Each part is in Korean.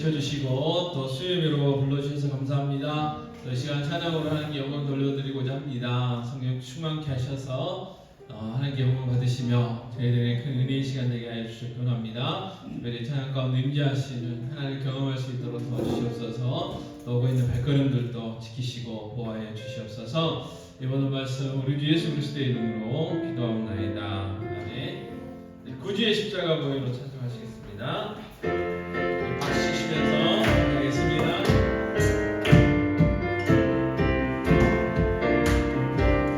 지켜주시고 또 수요일로 불러주셔서 감사합니다. 이 시간 찬양으로 하나님께 영광 돌려드리고자 합니다. 성령 충만케 하셔서 하나님께 영광 받으시며 저희들의 큰 은혜의 시간 되게 하여 주시길 원합니다. 특별히 찬양 가운데 임재하시는 하나님을 경험할 수 있도록 도와주시옵소서. 또 오고 있는 발걸음들도 지키시고 보호하여 주시옵소서. 이번 말씀 우리 주 예수 그리스도의 이름으로 기도하옵나이다. 아멘. 구주의 십자가 보혈로 찬송하시겠습니다. 박수 치시면서 하겠습니다.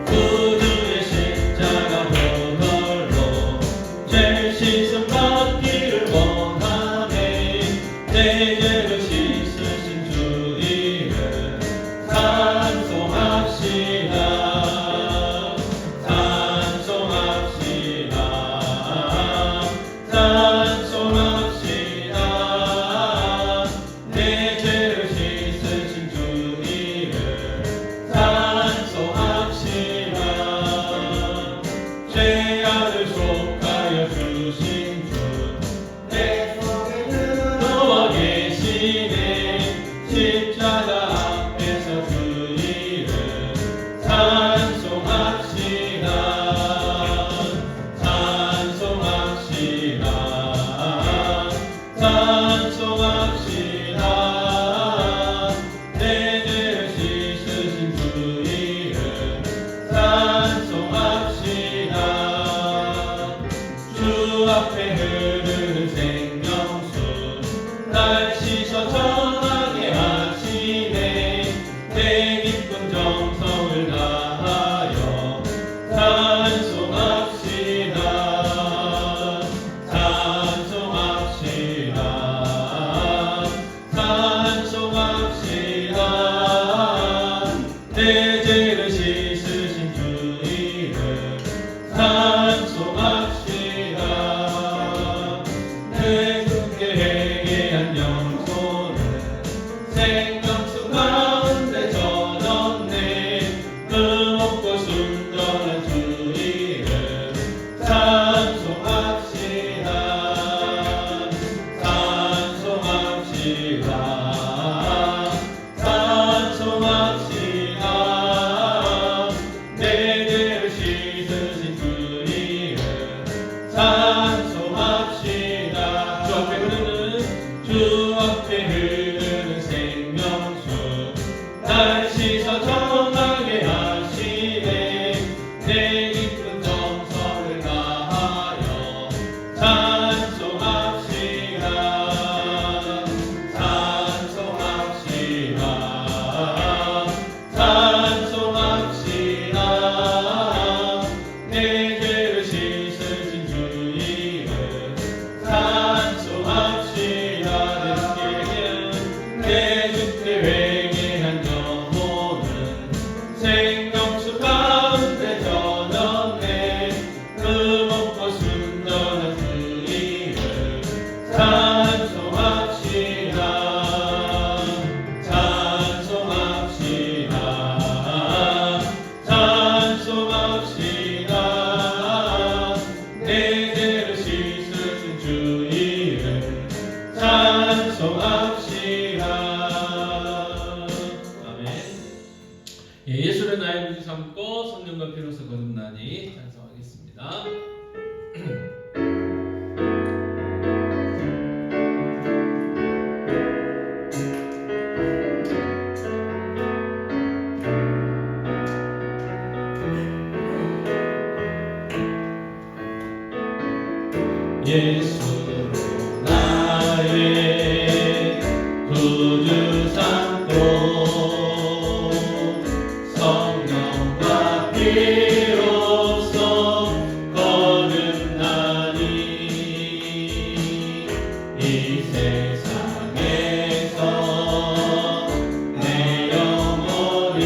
구주의 십자가 보혈로 죄 씻음 받기를 원하네. 내 죄를 씻으신 주 이름 찬송합시다. 예수를 나의 구주 삼고 성령과 피로서 거듭나니 찬송하겠습니다. 예수로 나의 구주 삼고 성령과 피로써 거듭나니 이 세상에서 내 영혼이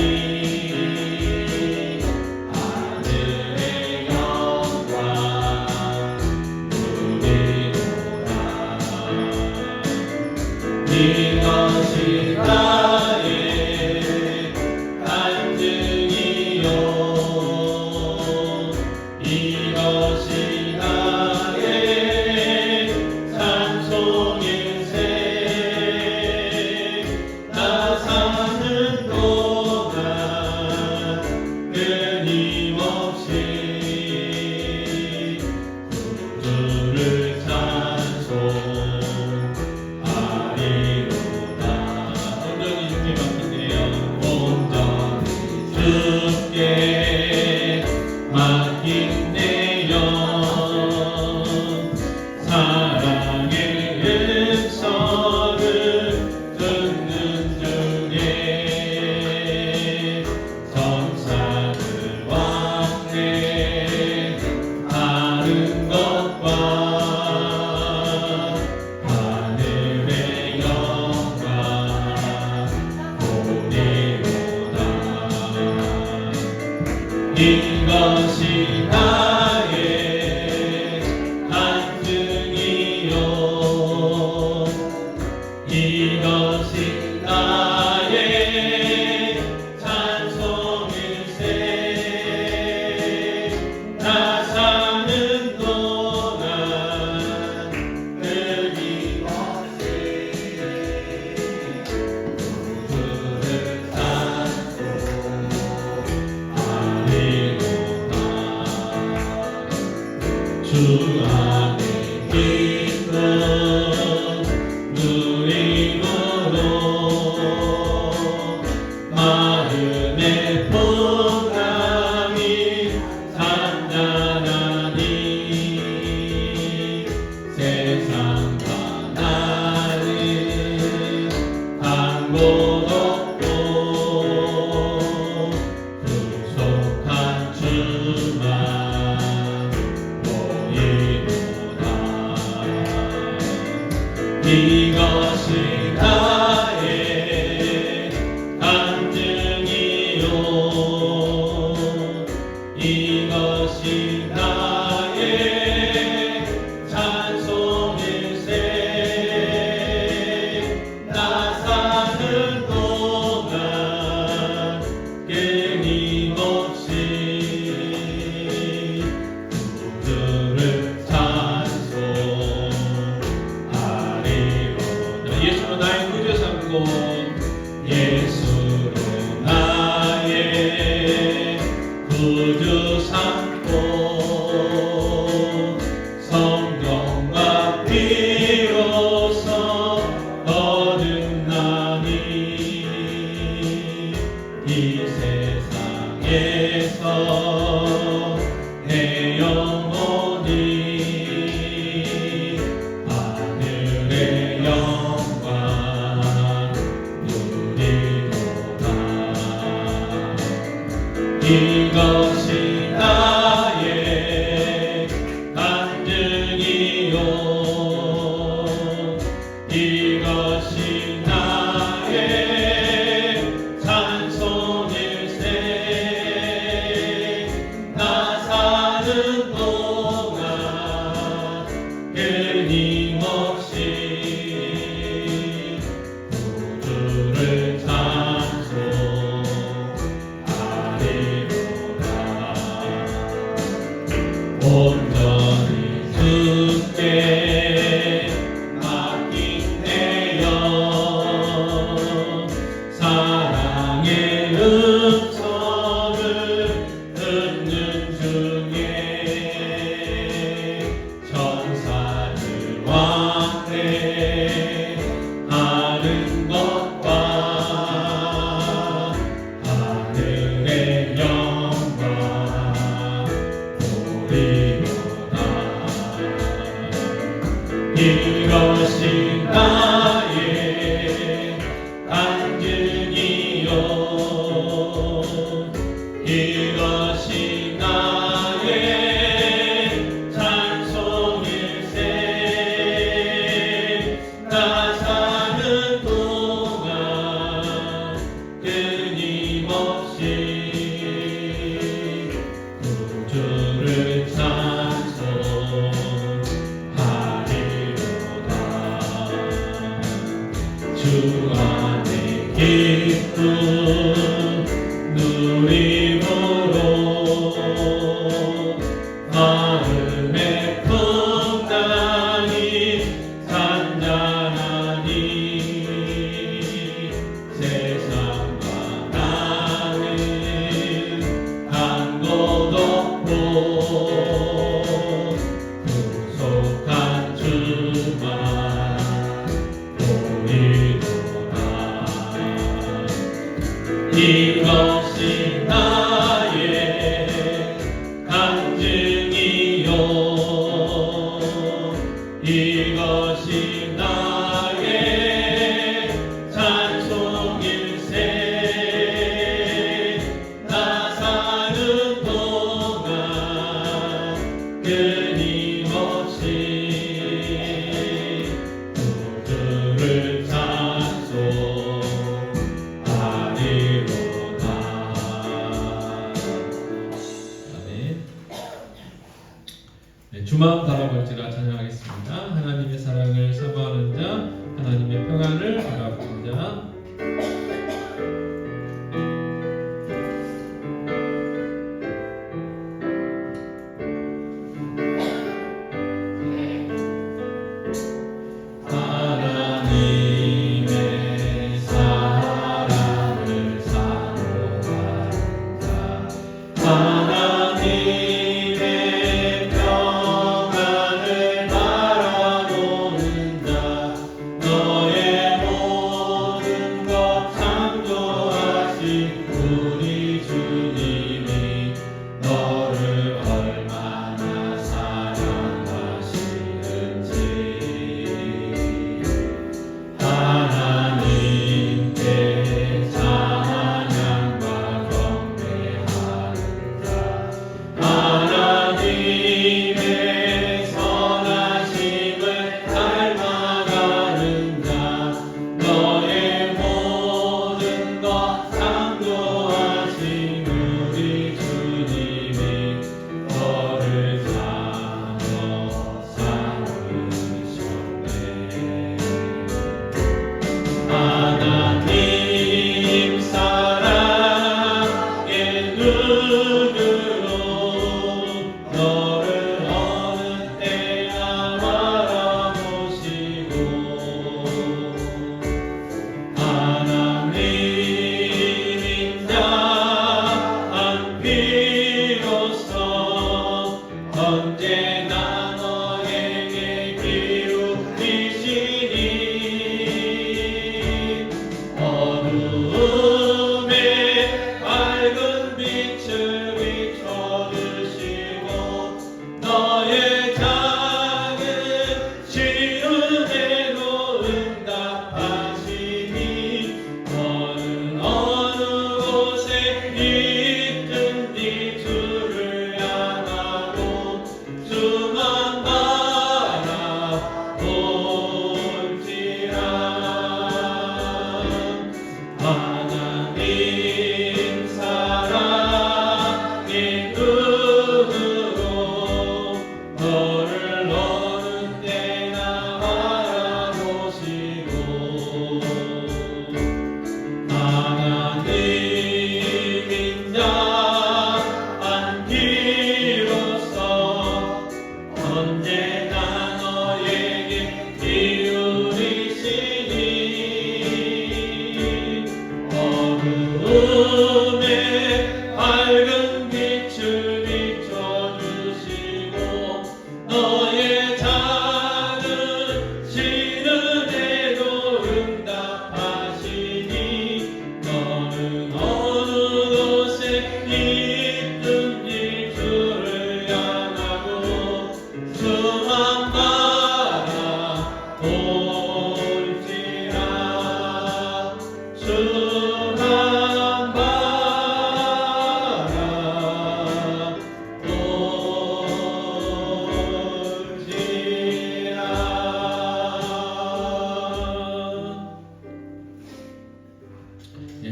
하늘의 영광 우리를 이것이 나의 간증이요 이것이 나의 찬송일세 나 사는 동안 끊임없이 주를 주 안에 기쁨 누림으로 마음의 평강이 단단하니 세상과 나는 한 곳 없고 구속한 주만 이것이 나의 간증이요 이것이 나의 찬송일세 나 사는 동안 끊임없이 주를 예수로 나의 구주 삼고 예수로 나의 구주 삼고 성경과 비로소 거듭나니 이 세상에서 내 영혼이 하늘의 이것이 나의 간증이요 이것이 나의 찬송일세 나 사는 동안 끊임없이 구주를 온전히 주께 맡긴 내 영 사랑의 음성을 듣는 중에 천사들 왕래하는 것과 하늘의 영광 이것이 나의 간증이요 이것이 나의 찬송일세 나 사는 동안 끊임없이 구주를 주 안에 기쁨 누림으로 마음의 평강이 단단하니 세상과 나는 한 곳 없고 구속한 주만 이것이 나의 간증이요 이것이 나의 찬송일세 나 사는 동안 끊임없이 구주를 찬송하리로다 주만 바라볼지라 찬양하겠습니다. 하나님의 사랑을 사모하는 자, 하나님의 평안을 바라보는 자.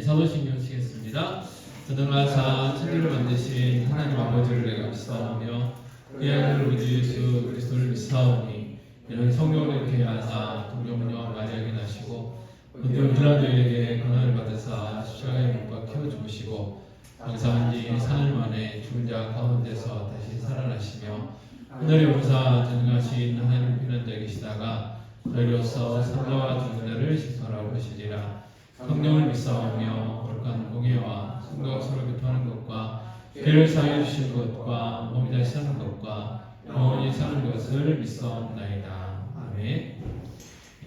사도신경 치겠습니다. 전능하사 천지를 만드신 하나님 아버지를 내가 믿사오며 그의 아들 우리 예수 그리스도를 믿사오니 이런 성령을 이렇게 하사 동정녀와 마리아에게 나시고 본디오 빌라도에게 고난을 받으사 십자가에 못 박혀 죽으시고 장사한 지 사흘 만에 죽은 자 가운데서 다시 살아나시며 하늘에 오르사 전능하신 하나님 피난자에 계시다가 저희로서 산자와 죽은 자를 식선하러 오시리라. 성령을 믿사오며 거룩한 공예와 성도가 서로 교통하는 것과 죄를 사하여 주신 것과 몸이 다시 사는 것과 영원히 사는 것을 믿사옵나이다. 아멘.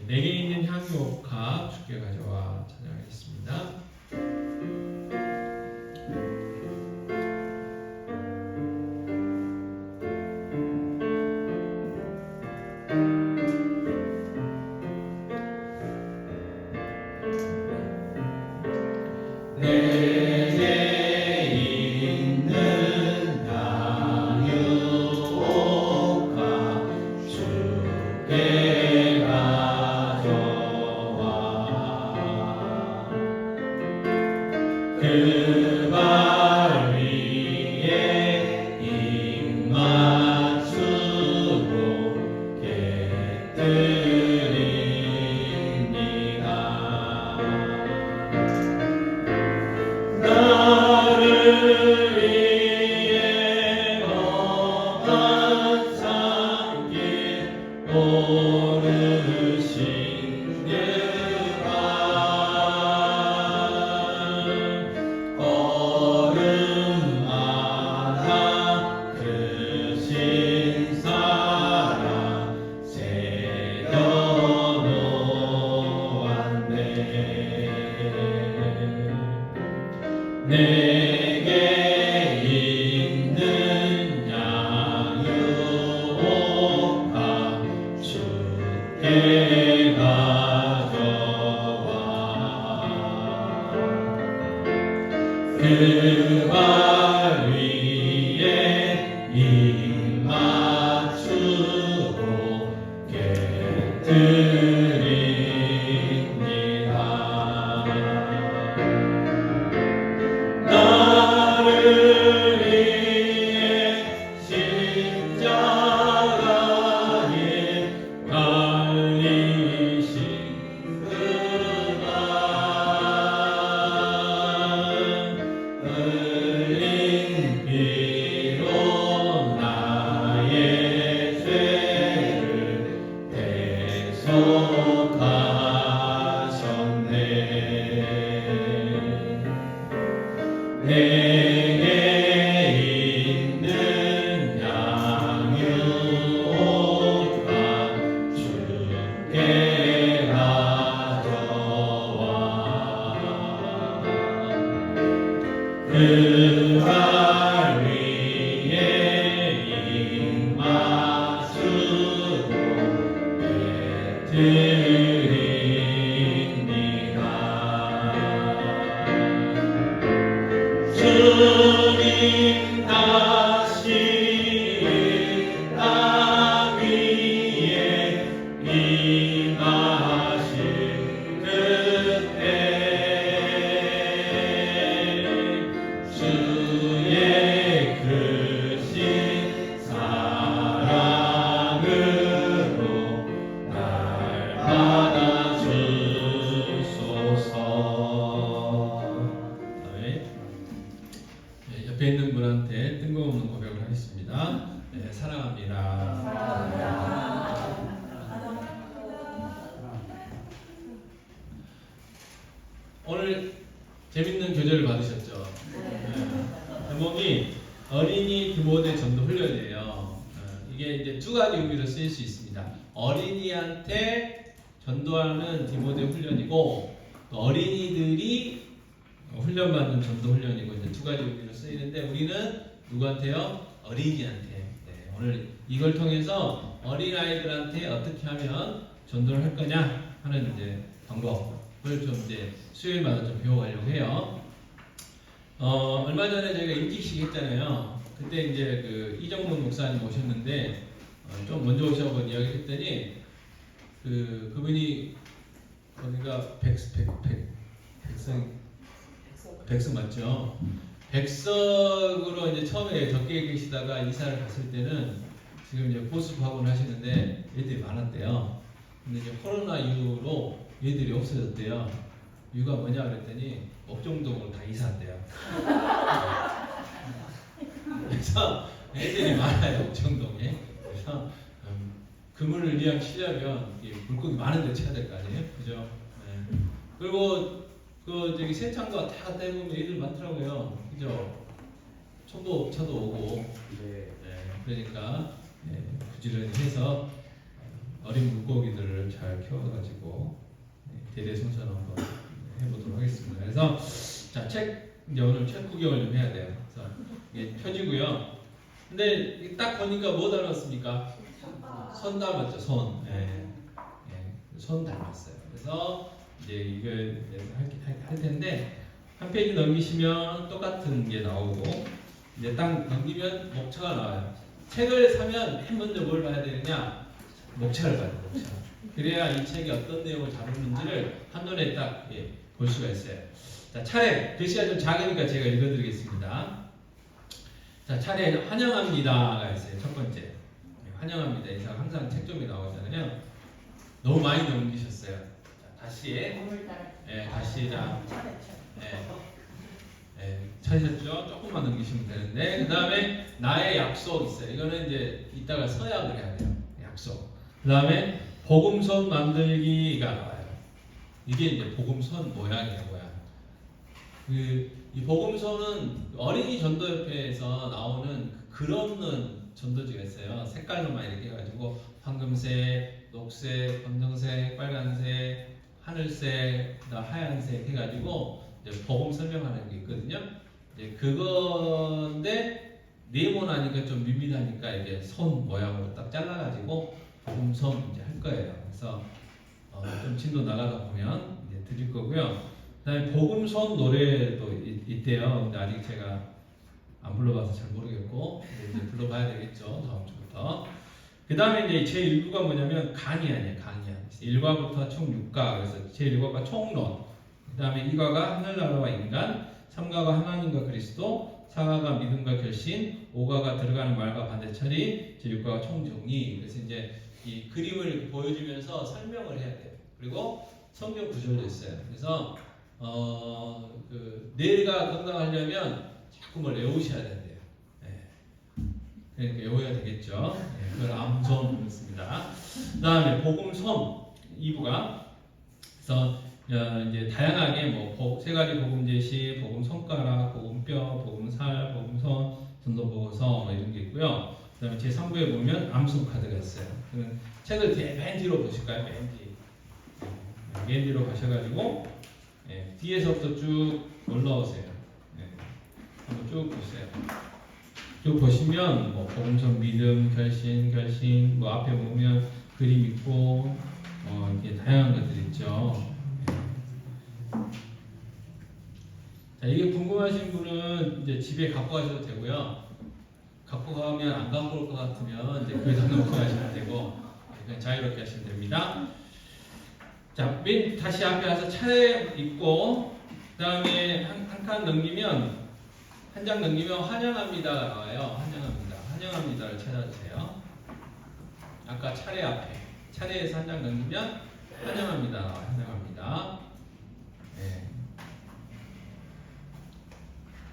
내게 있는 향유옥합 주께 가져와 찬양하겠습니다. 그 발 위에 입 맞추 내게 있는 양육과 주께 가져와 그 발 위에 입 맞추고 깨뜨립니다. 나를 위해 십자가에 달리신 그가 흘린 피로 나의 죄를 대속하셨네. 내게 있는 양육과 주께 가져와 그 발 위에 입 맞추고 깨뜨립니다. 주님 다시 땅 위에 임하실 그때 주의 크신 사랑으로 날 받아주소서. 아멘. 네, 옆에 있는 분한테 뜬금없는 고백을 하겠습니다. 네, 사랑합니다. 오늘 재밌는 교재를 받으셨죠? 네. 제목이 어린이 디모데 전도 훈련이에요. 이게 이제 두 가지 의미로 쓰일 수 있습니다. 어린이한테 전도하는 디모데 훈련이고 어린이들이 훈련받는 전도 훈련이고 이제 두 가지 의미로 쓰이는데 우리는 누구한테요? 어린이한테. 네, 오늘 이걸 통해서 어린아이들한테 어떻게 하면 전도를 할 거냐 하는 이제 방법을 좀 이제 수요일마다 좀 배워가려고 해요. 얼마 전에 저희가 임직식 했잖아요. 그때 이제 그 이정문 목사님 오셨는데 좀 먼저 오셔서 이야기를 했더니 그분이 거기가 백석 맞죠? 백석으로 이제 처음에 적게 계시다가 이사를 갔을 때는 지금 이제 보수학원 하시는데 애들이 많았대요. 근데 이제 코로나 이후로 애들이 없어졌대요. 이유가 뭐냐 그랬더니 업종동으로 다 이사한대요. 그래서 애들이 많아요, 업종동에. 그래서 그물을 이왕 치려면 물고기 많은 데 쳐야 될 거 아니에요? 그죠? 네. 그리고 저기 세창도 다 대부분 애들 많더라고요. 그죠? 청도업차도 오고. 네. 그러니까 부지런히 해서 어린 물고기들을 잘 키워가지고 대대손손 한번 해보도록 하겠습니다. 그래서 자, 이제 오늘 책 구경을 좀 해야 돼요. 그래서 이게 펴지고요. 근데 딱 보니까 뭐 닮았습니까? 선 닮았죠, 선. 선 닮았어요. 그래서 이제 이걸 할 텐데 한 페이지 넘기시면 똑같은 게 나오고 이제 딱 넘기면 목차가 나와요. 책을 사면 맨 먼저 뭘 봐야 되느냐? 목차를 봐야 돼요. 목차. 그래야 이 책이 어떤 내용을 다루는지를 한눈에 딱 볼 수가 있어요. 자, 차례 글씨가 좀 작으니까 제가 읽어드리겠습니다. 자, 차례 환영합니다가 있어요. 첫 번째 환영합니다. 이상 항상 책점에 나오잖아요. 너무 많이 넘기셨어요. 자, 다시 다시 찾으셨죠? 조금만 넘기시면 되는데 그 다음에 나의 약속 있어요. 이거는 이제 이따가 서약을 해야 돼요. 약속. 그 다음에 복음선 만들기가 나와요. 이게 이제 복음선 모양이에요. 모양. 이 복음선은 어린이 전도협회에서 나오는 글 없는 전도지가 있어요. 색깔로만 이렇게 해가지고 황금색, 녹색, 검정색, 빨간색, 하늘색, 하얀색 해가지고 이제 복음 설명하는 게 있거든요. 이제 그건데 네모나니까 좀 밋밋하니까 이게 손 모양으로 딱 잘라가지고 복음선 이제 할 거예요. 그래서 좀 진도 나가다 보면 이제 드릴 거고요. 그다음에 복음선 노래도 있대요. 근데 아직 제가 안 불러봐서 잘 모르겠고 이제 불러봐야 되겠죠. 다음 주부터. 그 다음에 이제 제 1부가 뭐냐면 강의안이에요. 강의안. 1과부터 총 6과. 그래서 제 1과가 총론. 그 다음에 2과가 하늘나라와 인간. 3과가 하나님과 그리스도. 4과가 믿음과 결신. 5과가 들어가는 말과 반대 처리. 제 6과가 총정리. 그래서 이제 이 그림을 보여주면서 설명을 해야 돼요. 그리고 성경 구절도 있어요. 그래서 뇌가 건강하려면 자꾸 뭘 외우셔야 된대요. 그러니까 외워야 되겠죠. 그걸 암송 그렇습니다. 그다음에 복음선 2부가 그래서 이제 다양하게 뭐 세 가지 복음 제시, 복음 손가락, 복음 뼈, 복음 살, 복음 손, 전도 보고서 뭐 이런 게 있고요. 그다음에 제 3부에 보면 암송 카드가 있어요. 책을 맨 뒤로 보실까요? 맨 뒤로 가셔가지고 뒤에서부터 쭉 올라오세요. 한번 쭉 보세요. 쭉 보시면 뭐 복음성 믿음, 결신 뭐 앞에 보면 그림 있고 이게 다양한 것들 있죠. 자, 이게 궁금하신 분은 이제 집에 갖고 가셔도 되고요. 갖고 가면 안 갖고 올 것 같으면 이제 거기다 놓고 가시면 되고 그냥 자유롭게 하시면 됩니다. 자, 맨 다시 앞에 와서 차례 있고 그 다음에 한 칸 넘기면 한 장 넘기면 환영합니다가 나와요. 환영합니다를 찾아주세요. 아까 차례 앞에 차례에서 한 장 넘기면 환영합니다 나와요. 환영합니다. 네.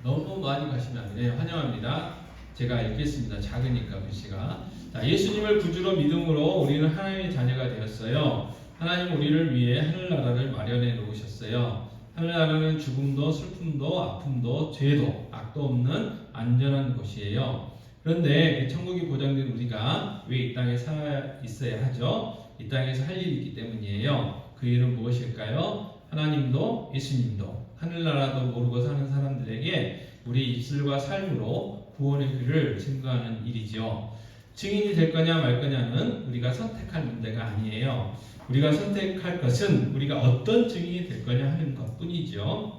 너무 많이 가시면 안 돼요. 환영합니다. 제가 읽겠습니다. 작으니까 글씨가. 자, 예수님을 구주로 믿음으로 우리는 하나님의 자녀가 되었어요. 하나님 우리를 위해 하늘나라를 마련해 놓으셨어요. 하늘나라는 죽음도 슬픔도 아픔도 죄도 악도 없는 안전한 곳이에요. 그런데 그 천국이 보장된 우리가 왜 이 땅에 살아 있어야 하죠? 이 땅에서 할 일이 있기 때문이에요. 그 일은 무엇일까요? 하나님도 예수님도 하늘나라도 모르고 사는 사람들에게 우리 입술과 삶으로 구원의 길을 증거하는 일이죠. 증인이 될 거냐 말 거냐는 우리가 선택할 문제가 아니에요. 우리가 선택할 것은 우리가 어떤 증인이 될 거냐 하는 것뿐이죠.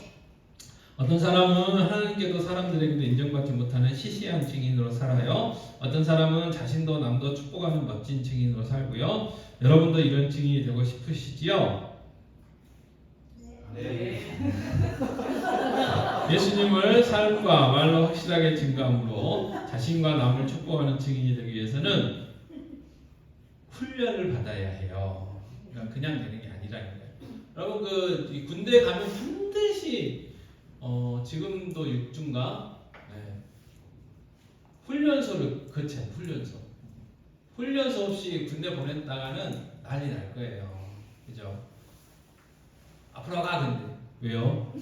어떤 사람은 하나님께도 사람들에게도 인정받지 못하는 시시한 증인으로 살아요. 어떤 사람은 자신도 남도 축복하는 멋진 증인으로 살고요. 여러분도 이런 증인이 되고 싶으시지요? 네. 예수님을 삶과 말로 확실하게 증거함으로 자신과 남을 축복하는 증인이 되기 위해서는 훈련을 받아야 해요. 그러니까 그냥 되는 게 아니라니까요. 여러분 그 군대 가면 반드시 지금도 육중가 훈련소를 거쳐요. 훈련소 없이 군대 보냈다가는 난리 날 거예요. 그죠? 앞으로 가 근데 왜요?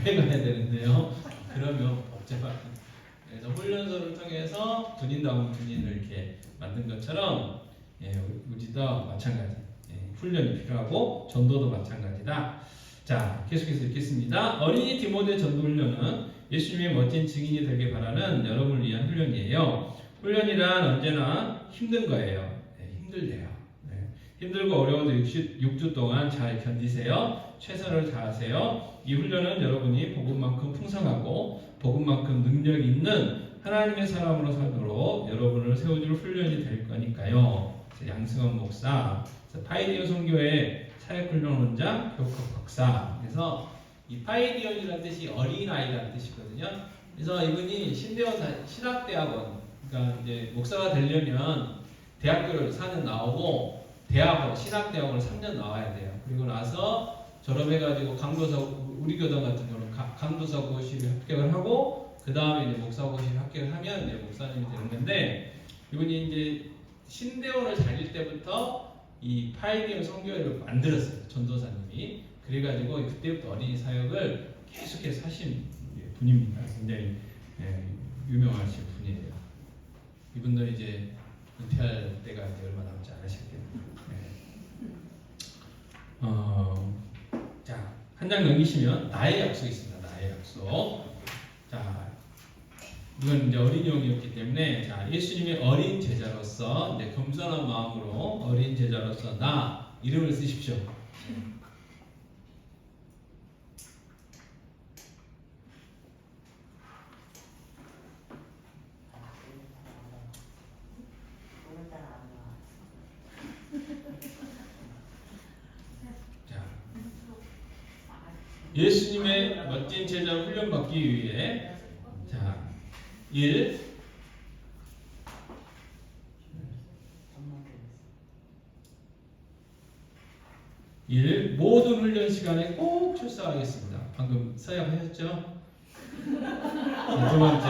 왜 가야 되는데요? 그러면 복잡한. 그래서 훈련소를 통해서 군인다운 군인을 이렇게 만든 것처럼 우리도 마찬가지. 훈련이 필요하고 전도도 마찬가지다. 자, 계속해서 읽겠습니다. 어린이 디모데 전도훈련은 예수님의 멋진 증인이 되길 바라는 여러분을 위한 훈련이에요. 훈련이란 언제나 힘든 거예요. 힘들대요. 힘들고 어려워도 6주 동안 잘 견디세요. 최선을 다하세요. 이 훈련은 여러분이 복음만큼 풍성하고 복음만큼 능력 있는 하나님의 사람으로 살도록 여러분을 세워줄 훈련이 될 거니까요. 양승원 목사, 파이디어 선교회 사역훈련원장, 교육 박사. 그래서 이 파이디언이라는 뜻이 어린아이라는 뜻이거든요. 그래서 이분이 신대원 신학대학원, 그러니까 이제 목사가 되려면 대학교를 4년 나오고 대학원, 신학대학원을 3년 나와야 돼요. 그리고 나서 졸업해가지고 강도사, 우리 교단 같은 경우는 강도사 고시를 합격을 하고 그 다음에 이제 목사 고시를 합격을 하면 이제 목사님이 되는 건데 이분이 이제 신대원을 다닐 때부터 이 파이디언 선교회를 만들었어요. 전도사님이. 그래가지고 그때부터 어린이 사역을 계속해서 하신 분입니다. 굉장히 유명하신 분이에요. 이분도 이제 은퇴할 때가 이제 얼마 남지 않으셨겠네요. 자, 한 장 넘기시면 나의 약속이 있습니다. 나의 약속. 자, 이건 이제 어린이용이었기 때문에 자, 예수님의 어린 제자로서 이제 겸손한 마음으로 어린 제자로서 나 이름을 쓰십시오. 자, 예수님의 멋진 제자로 훈련받기 위해 자, 1. 모든 훈련 시간에 꼭 출석하겠습니다. 방금 서약하셨죠? 자, 두 번째,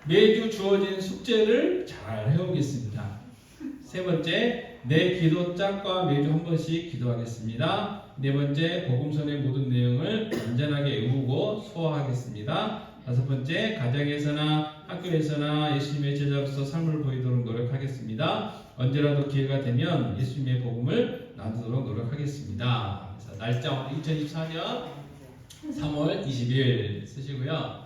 매주 주어진 숙제를 잘 해오겠습니다. 세 번째, 내 기도 짝과 매주 한 번씩 기도하겠습니다. 네 번째, 복음서의 모든 내용을 완전하게 외우고 소화하겠습니다. 다섯 번째, 가정에서나 학교에서나 예수님의 제자로서 삶을 보이도록 노력하겠습니다. 언제라도 기회가 되면 예수님의 복음을 나누도록 노력하겠습니다. 그래서 날짜 2024년 3월 20일 쓰시고요.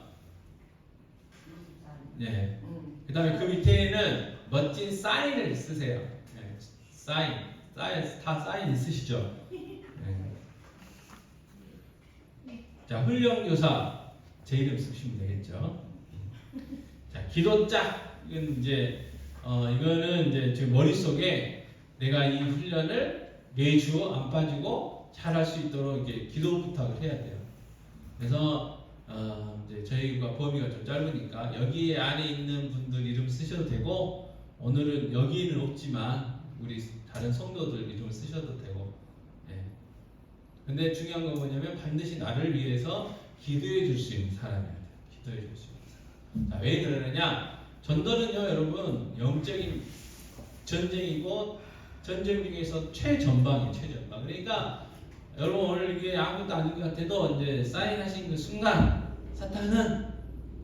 네. 그 다음에 그 밑에는 멋진 사인을 쓰세요. 네. 사인 다 사인 있으시죠? 네. 자, 훈련교사 제 이름 쓰시면 되겠죠. 자, 기도짝 이건 이거는 이제 제 머릿속에 내가 이 훈련을 매주 안 빠지고 잘할 수 있도록 이렇게 기도 부탁을 해야 돼요. 그래서 이제 저희가 범위가 좀 짧으니까 여기 안에 있는 분들 이름 쓰셔도 되고 오늘은 여기는 없지만 우리 다른 성도들 이름 쓰셔도 되고. 예. 근데 중요한 건 뭐냐면 반드시 나를 위해서 기도해 줄 수 있는 사람이어야 돼요. 기도해 줄 수 있는 사람. 자, 왜 그러느냐? 전도는요, 여러분, 영적인 전쟁이고 전쟁 중에서 최전방이에요. 최전방. 그러니까 여러분 오늘 이게 아무것도 아닌 것 같아도 이제 사인하신 그 순간 사탄은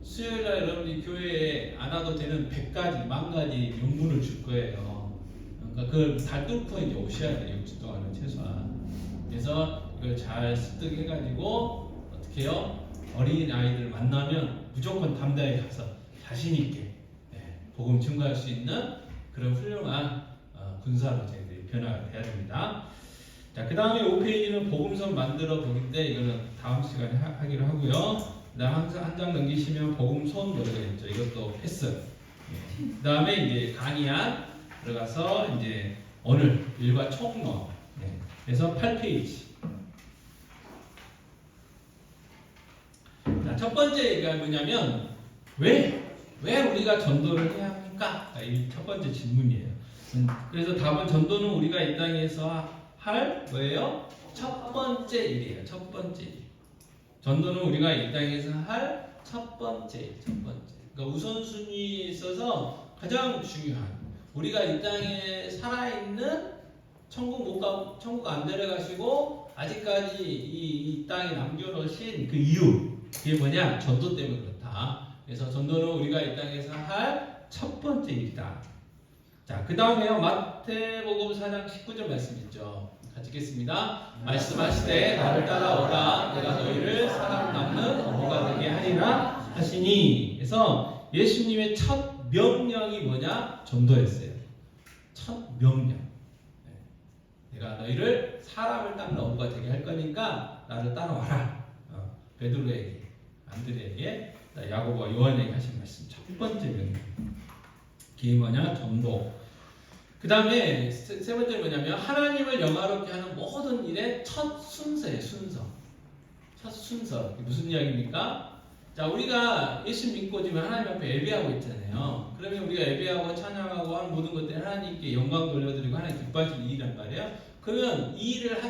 수요일날 여러분이 교회에 안 와도 되는 100가지, 10,000가지 명분을 줄 거예요. 그러니까 그걸 다 뚫고 이제 오셔야 돼요. 6주 동안은 최소한. 그래서 이걸 잘 습득해가지고 어떻게 해요? 어린 아이들 만나면 무조건 담대하게 가서 자신 있게 복음 증거할 수 있는 그런 훌륭한 군사로 저희들이 변화가 돼야 됩니다. 자, 그 다음에 5페이지는 복음서 만들어 보기인데 이거는 다음 시간에 하기로 하고요. 항상 한 장 넘기시면 복음손 노래가 있죠. 이것도 패스. 그 다음에 이제 강의안 들어가서 이제 오늘 일과 총론. 그래서 8페이지. 자, 첫 번째 얘기가 뭐냐면 왜 우리가 전도를 해야 합니까? 이 첫 번째 질문이에요. 그래서 답은 전도는 우리가 이 땅에서 할 뭐예요? 첫 번째 일이에요. 첫 번째 일. 전도는 우리가 이 땅에서 할 첫 번째 일. 첫 번째. 그러니까 우선순위에 있어서 가장 중요한 우리가 이 땅에 살아있는 천국 못 가고 천국 안 데려가시고 아직까지 이 땅에 남겨놓으신 그 이유 그게 뭐냐? 전도 때문에 그렇다. 그래서 전도는 우리가 이 땅에서 할 첫 번째 일이다. 자, 그 다음에요. 마태복음 4장 19절 말씀 있죠. 같이 읽겠습니다. 말씀하시되 나를 따라오라 내가 너희를 사람 낳는 어부가 되게 하리라 하시니. 그래서 예수님의 첫 명령이 뭐냐? 전도였어요. 첫 명령. 내가 너희를 사람을 닦는 어부가 되게 할 거니까 나를 따라와라. 베드로에게, 안드레에게, 야고보와 요한에게 하신 말씀 첫 번째 명령. 그게 뭐냐? 전도. 그 다음에 세 번째 뭐냐면 하나님을 영화롭게 하는 모든 일의 첫 순서예요. 순서. 첫 순서. 무슨 이야기입니까? 자, 우리가 예수 믿고 지금 하나님 앞에 예배하고 있잖아요. 그러면 우리가 예배하고 찬양하고 하는 모든 것들이 하나님께 영광 돌려드리고 하나님 기뻐하시는 일이란 말이에요. 그러면 이 일을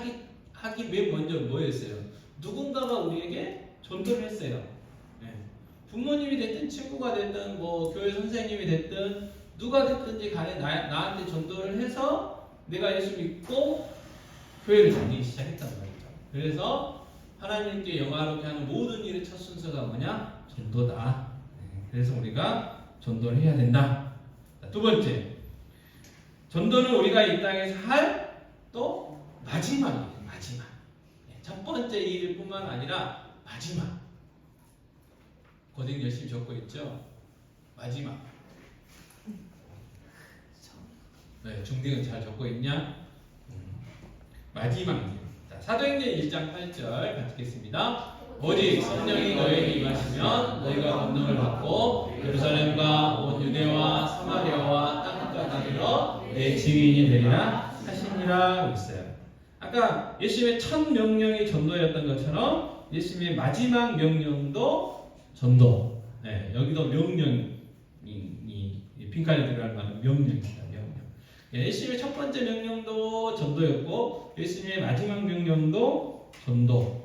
하기 왜 먼저 뭐였어요? 누군가가 우리에게 전도를 했어요. 부모님이 됐든 친구가 됐든 뭐 교회 선생님이 됐든 누가 됐든지 간에 나한테 전도를 해서 내가 예수 믿고 교회를 다니기 시작했단 말이죠. 그래서 하나님께 영화롭게 하는 모든 일의 첫 순서가 뭐냐? 전도다. 그래서 우리가 전도를 해야 된다. 자, 두 번째, 전도는 우리가 이 땅에서 할 또 마지막이에요. 마지막. 첫 번째 일일 뿐만 아니라 마지막. 고생 열심히 적고 있죠. 마지막. 네, 중딩은 잘 적고 있냐? 마지막. 자, 사도행전 1장 8절 같이 읽겠습니다. 오직 성령이 너희에게 임하시면 너희가 권능을 받고 예루살렘과 온 유대와 사마리아와 땅끝까지 이르러 내 증인이 되리라 하시니라 했어요. 아까 예수님의 첫 명령이 전도였던 것처럼 예수님의 마지막 명령도 전도. 네, 여기도 명령이 빈칸에 들어갈 만한 명령입니다. 명령. 예수님의 첫 번째 명령도 전도였고 예수님의 마지막 명령도 전도.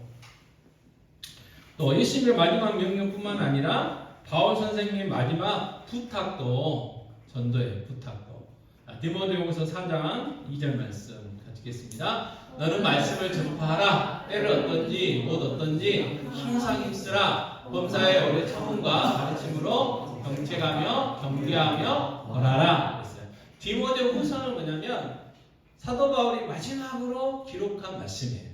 또 예수님의 마지막 명령뿐만 아니라 바울 선생님의 마지막 부탁도 전도예요. 부탁도. 디모데후서 4장 2절 말씀 같이 읽겠습니다. 너는 말씀을 전파하라. 때를 어떤지 곧 어떤지 항상 힘쓰라. 범사의 오래 참음과 가르침으로 경책하며 경계하며 권하라. 그랬어요. 디모데후서는 뭐냐면 사도 바울이 마지막으로 기록한 말씀이에요.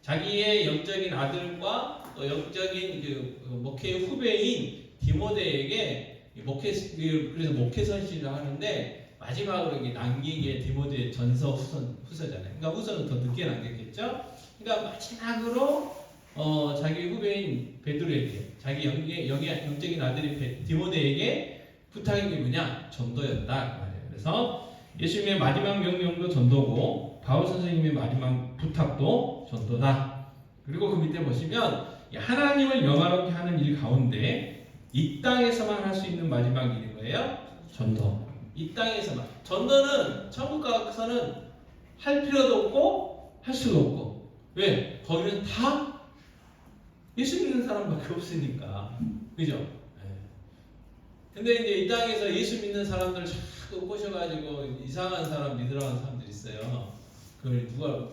자기의 영적인 아들과 또 영적인 그 목회 후배인 디모데에게 그래서 목회 선실을 하는데 마지막으로 남긴 게 디모데 전서 후서잖아요. 그러니까 후서는 더 늦게 남겼겠죠. 그러니까 마지막으로 자기 후배인 베드로에게 자기 영적인 아들인 디모데에게 부탁한 게 뭐냐? 전도였다 그 말이에요. 그래서 예수님의 마지막 명령도 전도고 바울 선생님의 마지막 부탁도 전도다. 그리고 그 밑에 보시면 하나님을 영화롭게 하는 일 가운데 이 땅에서만 할 수 있는 마지막 일인 거예요. 전도. 이 땅에서만. 전도는 천국 가서는 할 필요도 없고 할 수도 없고. 왜? 거기는 다 예수 믿는 사람밖에 없으니까. 그죠? 네. 근데 이제 이 땅에서 예수 믿는 사람들 자꾸 꼬셔가지고 이상한 사람 믿으라는 사람들이 있어요. 그걸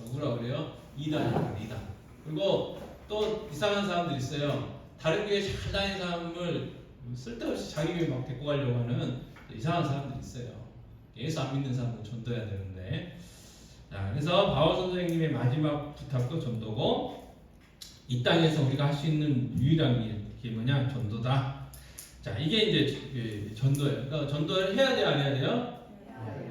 누구라 그래요? 이단이에요. 이단. 그리고 또 이상한 사람들 있어요. 다른 교회 잘 다니는 사람을 쓸데없이 자기 교회 막 데리고 가려고 하는 이상한 사람들 있어요. 예수 안 믿는 사람은 전도해야 되는데. 자, 그래서 바울 선생님의 마지막 부탁도 전도고 이 땅에서 우리가 할 수 있는 유일한 게 뭐냐? 전도다. 자, 이게 이제 전도예요. 그러니까 전도를 해야 돼요, 안 해야 돼요?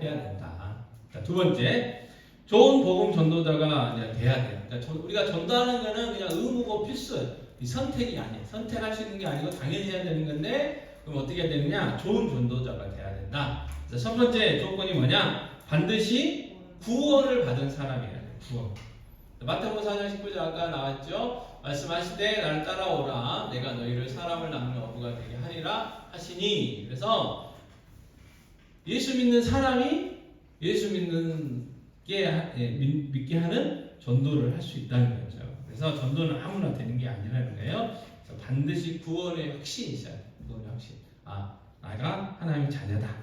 해야 된다. 자, 두 번째. 좋은 복음 전도자가 돼야 돼요. 그러니까 우리가 전도하는 거는 그냥 의무고 필수예요. 이 선택이 아니에요. 선택할 수 있는 게 아니고 당연히 해야 되는 건데 그럼 어떻게 해야 되느냐? 좋은 전도자가 돼야 된다. 그래서 첫 번째 조건이 뭐냐? 반드시 구원을 받은 사람이에요. 구원. 마태복음 4장 19절 아까 나왔죠? 말씀하실 때 나를 따라오라. 내가 너희를 사람을 낳는 어부가 되게 하리라 하시니. 그래서 예수 믿는 사람이 예수 믿게 하는 전도를 할 수 있다는 거죠. 그래서 전도는 아무나 되는 게 아니라는 거예요. 그래서 반드시 구원의 확신이 있어야 돼요. 구원의 확신. 내가 하나님의 자녀다.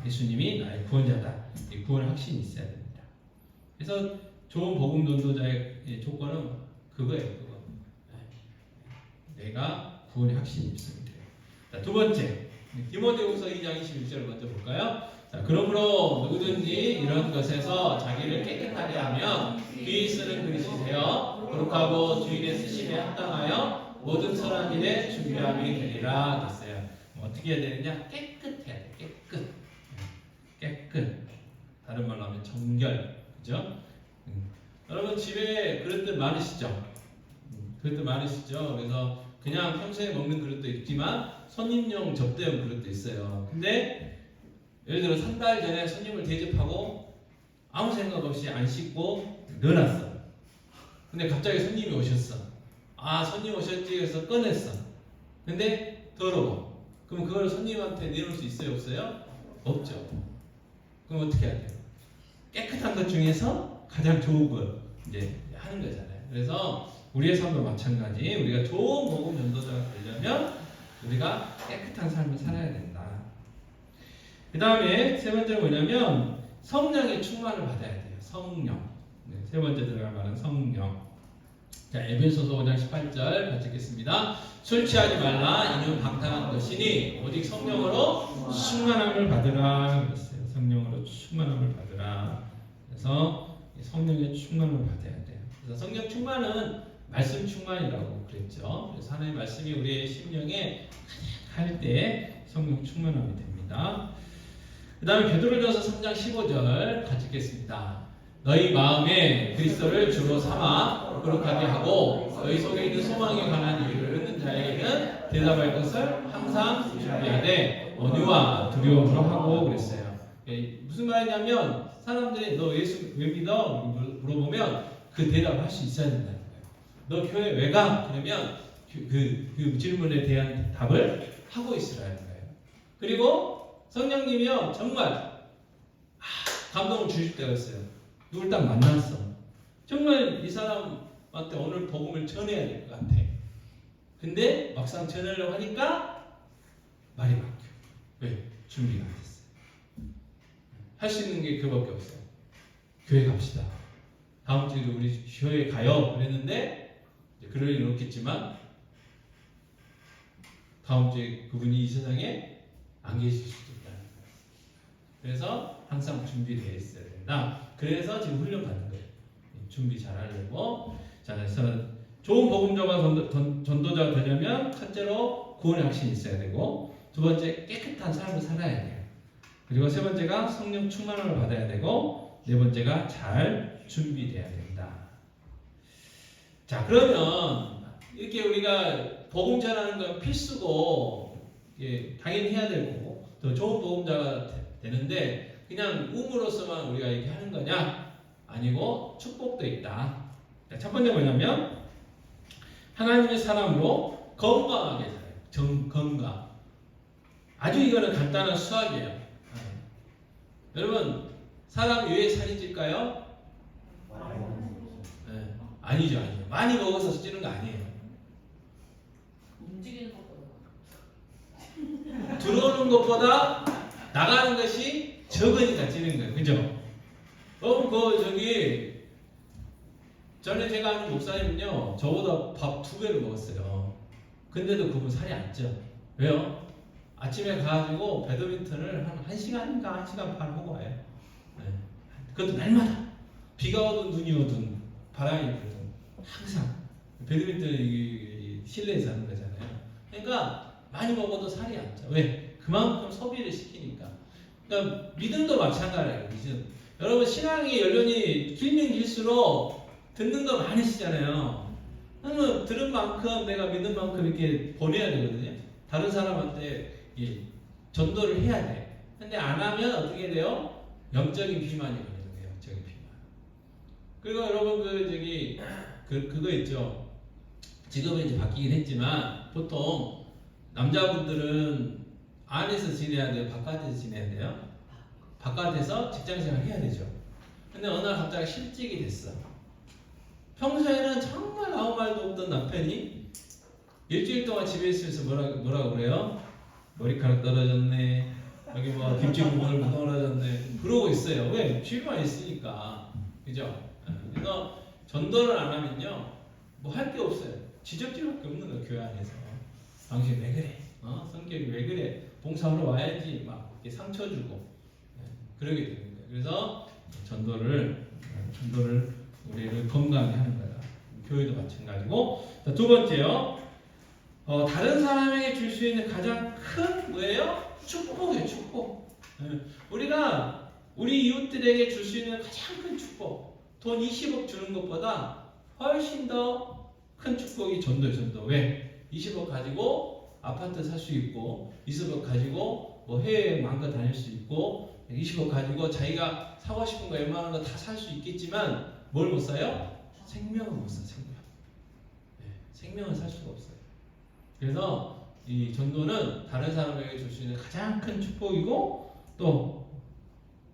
예수님이 나의 구원자다. 이 구원의 확신이 있어야 됩니다. 그래서 좋은 복음 전도자의 조건은 그거예요. 그거. 내가 구원의 확신이 있으면 돼요. 자, 두 번째. 디모데후서 2장 21절을 먼저 볼까요? 자, 그러므로 누구든지 이런 것에서 자기를 깨끗하게 하면 귀히 쓰는 그릇이 되어 거룩하고 주인의 쓰심에 합당하여 모든 선한 일에 준비함이 되리라 했어요. 어떻게 해야 되느냐? 깨끗해야 돼. 깨끗. 다른 말로 하면 정결. 그죠? 여러분 집에 그릇들 많으시죠? 그릇들 많으시죠? 그래서 그냥 평소에 먹는 그릇도 있지만 손님용 접대용 그릇도 있어요. 근데 예를 들어 3달 전에 손님을 대접하고 아무 생각 없이 안 씻고 넣어놨어. 근데 갑자기 손님이 오셨어. 손님 오셨지 그래서 꺼냈어. 근데 더러워. 그럼 그걸 손님한테 내놓을 수 있어요? 없어요? 없죠. 그럼 어떻게 해야 돼요? 깨끗한 것 중에서 가장 좋은 걸 이제 하는 거잖아요. 그래서 우리의 삶도 마찬가지. 우리가 좋은 복음 전도자가 되려면 우리가 깨끗한 삶을 살아야 된다. 그 다음에 세 번째는 뭐냐면 성령의 충만을 받아야 돼요. 성령. 세 번째 들어갈 말은 성령. 자, 에베소서 5장 18절 같이 읽겠습니다. 술 취하지 말라. 이는 방탕한 것이니 오직 성령으로 충만함을 받으라. 그랬어요. 성령으로 충만함을 받으라. 그래서 성령의 충만을 받아야 돼요. 그래서 성령 충만은 말씀 충만이라고 그랬죠. 그래서 하나님의 말씀이 우리의 심령에 할 때 성령 충만함이 됩니다. 그 다음에 베드로전서 3장 15절 같이 읽겠습니다. 너희 마음에 그리스도를 주로 삼아 거룩하게 하고 너희 속에 있는 소망에 관한 이유를 얻는 자에게는 대답할 것을 항상 준비하되 온유와 두려움으로 하고 그랬어요. 무슨 말이냐면 사람들이 너 예수 왜 믿어? 물어보면 그 대답을 할 수 있어야 된다는 거예요. 너 교회 왜 가? 그러면 그 질문에 대한 답을 하고 있으라 하는 거예요. 그리고 성령님이요 정말 감동을 주실 때가 있어요. 누굴 딱 만났어. 정말 이 사람한테 오늘 복음을 전해야 될 것 같아. 근데 막상 전하려고 하니까 말이 막혀. 왜? 준비가 안 됐어요. 할 수 있는 게 그밖에 없어요. 교회 갑시다. 다음 주에 우리 교회 가요. 그랬는데 그럴 일은 없겠지만 다음 주에 그분이 이 세상에 안 계실 수도 있다는 거예요. 그래서 항상 준비되어 있어야 된다. 그래서 지금 훈련 받는 거예요. 준비 잘 하려고. 자, 그래서 좋은 복음자가 전도자가 되려면 첫째로 구원의 확신이 있어야 되고, 두 번째 깨끗한 삶을 살아야 돼요. 그리고 세 번째가 성령 충만함을 받아야 되고, 네 번째가 잘 준비돼야 된다. 자, 그러면 이렇게 우리가 복음 전하는 건 필수고 당연히 해야 되고 더 좋은 복음자가 되는데 그냥 음으로서만 우리가 이렇게 하는 거냐? 아니고 축복도 있다. 자, 첫 번째 뭐냐면 하나님의 사람으로 건강하게 살아요. 건강. 아주 이거는 간단한 수학이에요. 여러분 사람이 왜 살이 찔까요? 네. 아니죠. 많이 먹어서 찌는 거 아니에요. 움직이는 것보다 들어오는 것보다 나가는 것이 적으니까 찌는 거예요. 그죠? 전에 제가 아는 목사님은요, 저보다 밥 2배를 먹었어요. 근데도 그분 살이 안 쪄. 왜요? 아침에 가가지고 배드민턴을 한 1시간인가 1시간 반 하고 와요. 네. 그것도 날마다. 비가 오든 눈이 오든 바람이 불든 항상. 배드민턴이 실내에서 하는 거잖아요. 그러니까 많이 먹어도 살이 안 쪄. 왜? 그만큼 소비를 시키니까. 그러니까 믿음도 마찬가지예요. 여러분 신앙이 연륜이 길면 길수록 듣는 거 많으시잖아요. 그러면 들은 만큼 내가 믿는 만큼 이렇게 보내야 되거든요. 다른 사람한테 전도를 해야 돼. 근데 안 하면 어떻게 돼요? 영적인 비만이 걸리는 거예요. 영적인 비만. 그리고 여러분 그거 있죠. 지금은 이제 바뀌긴 했지만 보통 남자분들은 안에서 지내야 돼요? 바깥에서 지내야 돼요? 바깥에서 직장생활 해야 되죠. 근데 어느 날 갑자기 실직이 됐어. 평소에는 정말 아무 말도 없던 남편이 일주일 동안 집에 있으면서 뭐라고 그래요? 머리카락 떨어졌네. 여기 뭐 김치 국물 떨어졌네. 그러고 있어요. 왜? 집에만 있으니까. 그죠? 그래서 전도를 안 하면요. 뭐 할 게 없어요. 지적질밖에 없는 거예요. 교회 안에서. 당신 왜 그래? 성격이 왜 그래? 봉사하러 와야지. 막 이렇게 상처 주고. 그러게 되는 거예요. 그래서 전도를 우리를 건강하게 하는 거다. 교회도 마찬가지고. 자, 두 번째요. 다른 사람에게 줄 수 있는 가장 큰 뭐예요? 축복이에요. 축복. 우리가 우리 이웃들에게 줄 수 있는 가장 큰 축복. 돈 20억 주는 것보다 훨씬 더 큰 축복이 전도예요. 전도. 왜? 20억 가지고 아파트 살 수 있고 20억 가지고 뭐 해외 마음껏 다닐 수 있고 20억 가지고 자기가 사고 싶은 거 웬만한 거 다 살 수 있겠지만 뭘 못 사요? 생명을 못 사. 생명. 생명을 살 수가 없어요. 그래서 이 전도는 다른 사람에게 줄 수 있는 가장 큰 축복이고 또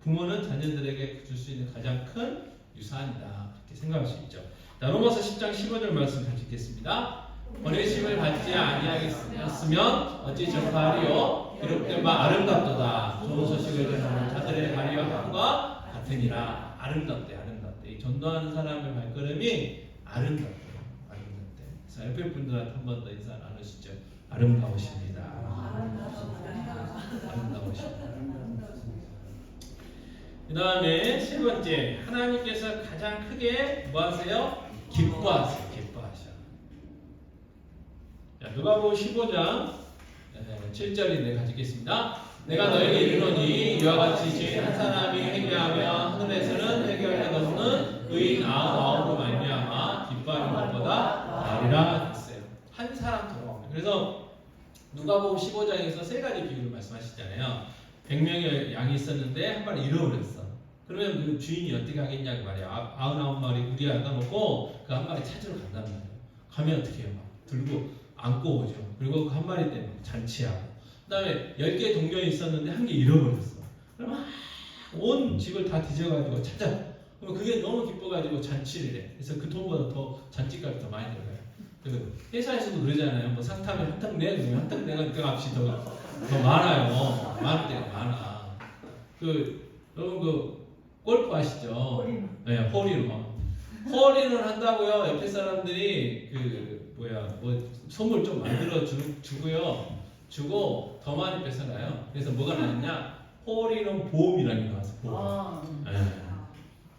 부모는 자녀들에게 줄 수 있는 가장 큰 유산이다. 그렇게 생각할 수 있죠. 자, 로마서 10장 15절 말씀 같이 읽겠습니다. 버리심을 받지 아니하였으면 어찌 전파하리요? 기록된 바 아름답도다. 좋은 소식을 전하는 자들의 발휘함과 같으니라. 아름답대. 이 전도하는 사람의 발걸음이 아름답대. 그래서 옆에 분들한테 한 번 더 인사 나누시죠. 아름다우십니다. 아름다우십니다. 그 다음에 세 번째, 하나님께서 가장 크게 뭐 하세요? 기뻐하세요. 기뻐하셔. 자, 누가복음 15장 7절인데 가지겠습니다. 내가 너에게 이르노니 이와 같이 죄인 한 사람이 회개하며 하늘에서는 회개할 것 없는 의인 99으로 말미암아 기뻐하는 것보다 나으리라 했어요. 한 사람 돌아옵니다. 그래서 누가복음 15장에서 세 가지 비유를 말씀하시잖아요. 100명의 양이 있었는데 한 마리 잃어버렸어. 그러면 그 주인이 어떻게 하겠냐고 말이야. 99마리 우리 갖다 놓고 그 한 마리 찾으러 간단 말이에요. 가면 어떻게 해요? 막 들고 안고 오죠. 그리고 그 한 마리 때문에 잔치하고. 그 다음에 10개 동전이 있었는데 한 개 잃어버렸어. 그러면 온 집을 다 뒤져가지고 찾아. 그럼 그게 너무 기뻐가지고 잔치를 해. 그래서 그 돈보다 더 잔치값이 더 많이 들어가요. 그 회사에서도 그러잖아요. 뭐 상타면 한탕 내, 그러면 한탕 내가 그 값이 더 많아요. 많을 때가 많아. 여러분 골프 아시죠? 네, 홀인원. 홀인원 한다고요. 옆에 사람들이 선물 좀 만들어 주고요. 주고 더 많이 뺏어가요. 그래서 뭐가 나왔냐? 홀인원 보험이라는 게 나왔어. 보험. 네.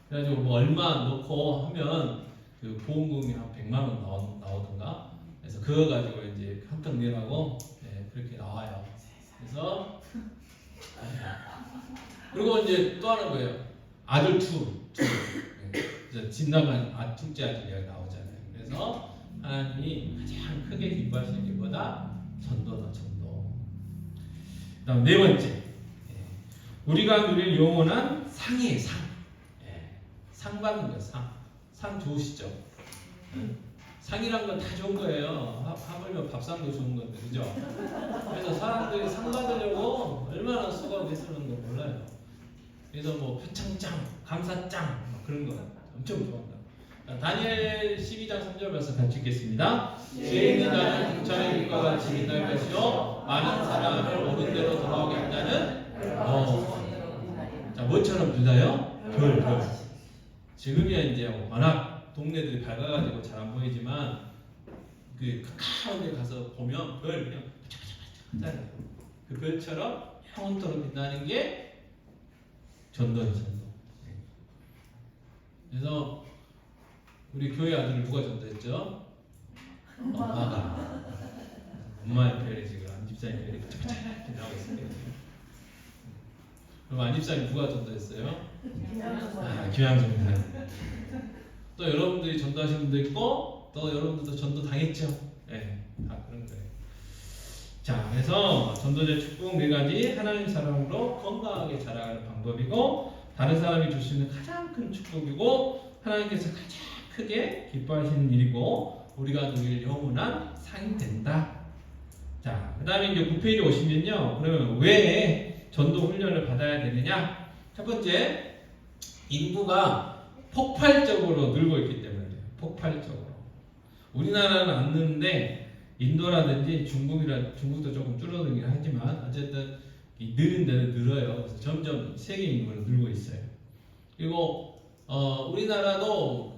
그래가지고 뭐 얼마 넣고 하면 그 보험금이 한 100만 원 나오던가. 그래서 그거 가지고 이제 한턱 내라고 그렇게 나와요. 그래서 그리고 이제 또 하는 거예요. 아들 투. 이제 진나간 둘째 아들이 나오잖아요. 그래서 하나님이 가장 크게 기뻐하시는 게보다 전도다, 전도. 그다음 네 번째, 우리가 누릴 영원한 상이에요, 상. 상 받는 거예요, 상. 상 좋으시죠? 상이란 건 다 좋은 거예요. 하물며 밥상도 좋은 건데, 그죠? 그래서 사람들이 상 받으려고 얼마나 수고하게 쓰는 거 몰라요. 그래서 뭐 표창장, 감사장 그런 거 엄청 좋아한다. 다니엘 12장 3절 말씀 같이 읽겠습니다. 죄인 자는 등처의 빛과 같이 빛날 것이요 많은 사람을 옳은 대로 돌아오게 한다는 자 뭐처럼 빛나요? 별. 지금이야 이제 워낙 동네들이 밝아가지고 잘 안 보이지만 그 가까운 데 가서 보면 별 그냥 반짝반짝반짝하잖아요. 그 별처럼 영원토록 빛나는 게 전도예요, 전도. 그래서 우리 교회 아들을 누가 전도했죠? 엄마가. 엄마의 별이 지금 안집사님 별이 반짝반짝 나오고 있습니다. 그럼 안집사님 누가 전도했어요? 김양정 목사님. 또 여러분들이 전도하신 분도 있고 또 여러분들도 전도 당했죠? 네, 다 그런 거예요. 자, 그래서 전도자 축복 네 가지 하나님 사랑으로 건강하게 자라가는 방법이고 다른 사람이 줄 수 있는 가장 큰 축복이고 하나님께서 가장 크게 기뻐하시는 일이고 우리가 누릴 영원한 상이 된다. 자, 그 다음에 이제 9페이지 오시면요. 그러면 왜 전도 훈련을 받아야 되느냐? 첫 번째, 인구가 폭발적으로 늘고 있기 때문에 폭발적으로. 우리나라는 안 느는데 인도라든지 중국도 조금 줄어들긴 하지만 어쨌든 느는 데는 늘어요. 그래서 점점 세계 인구는 늘고 있어요. 그리고 우리나라도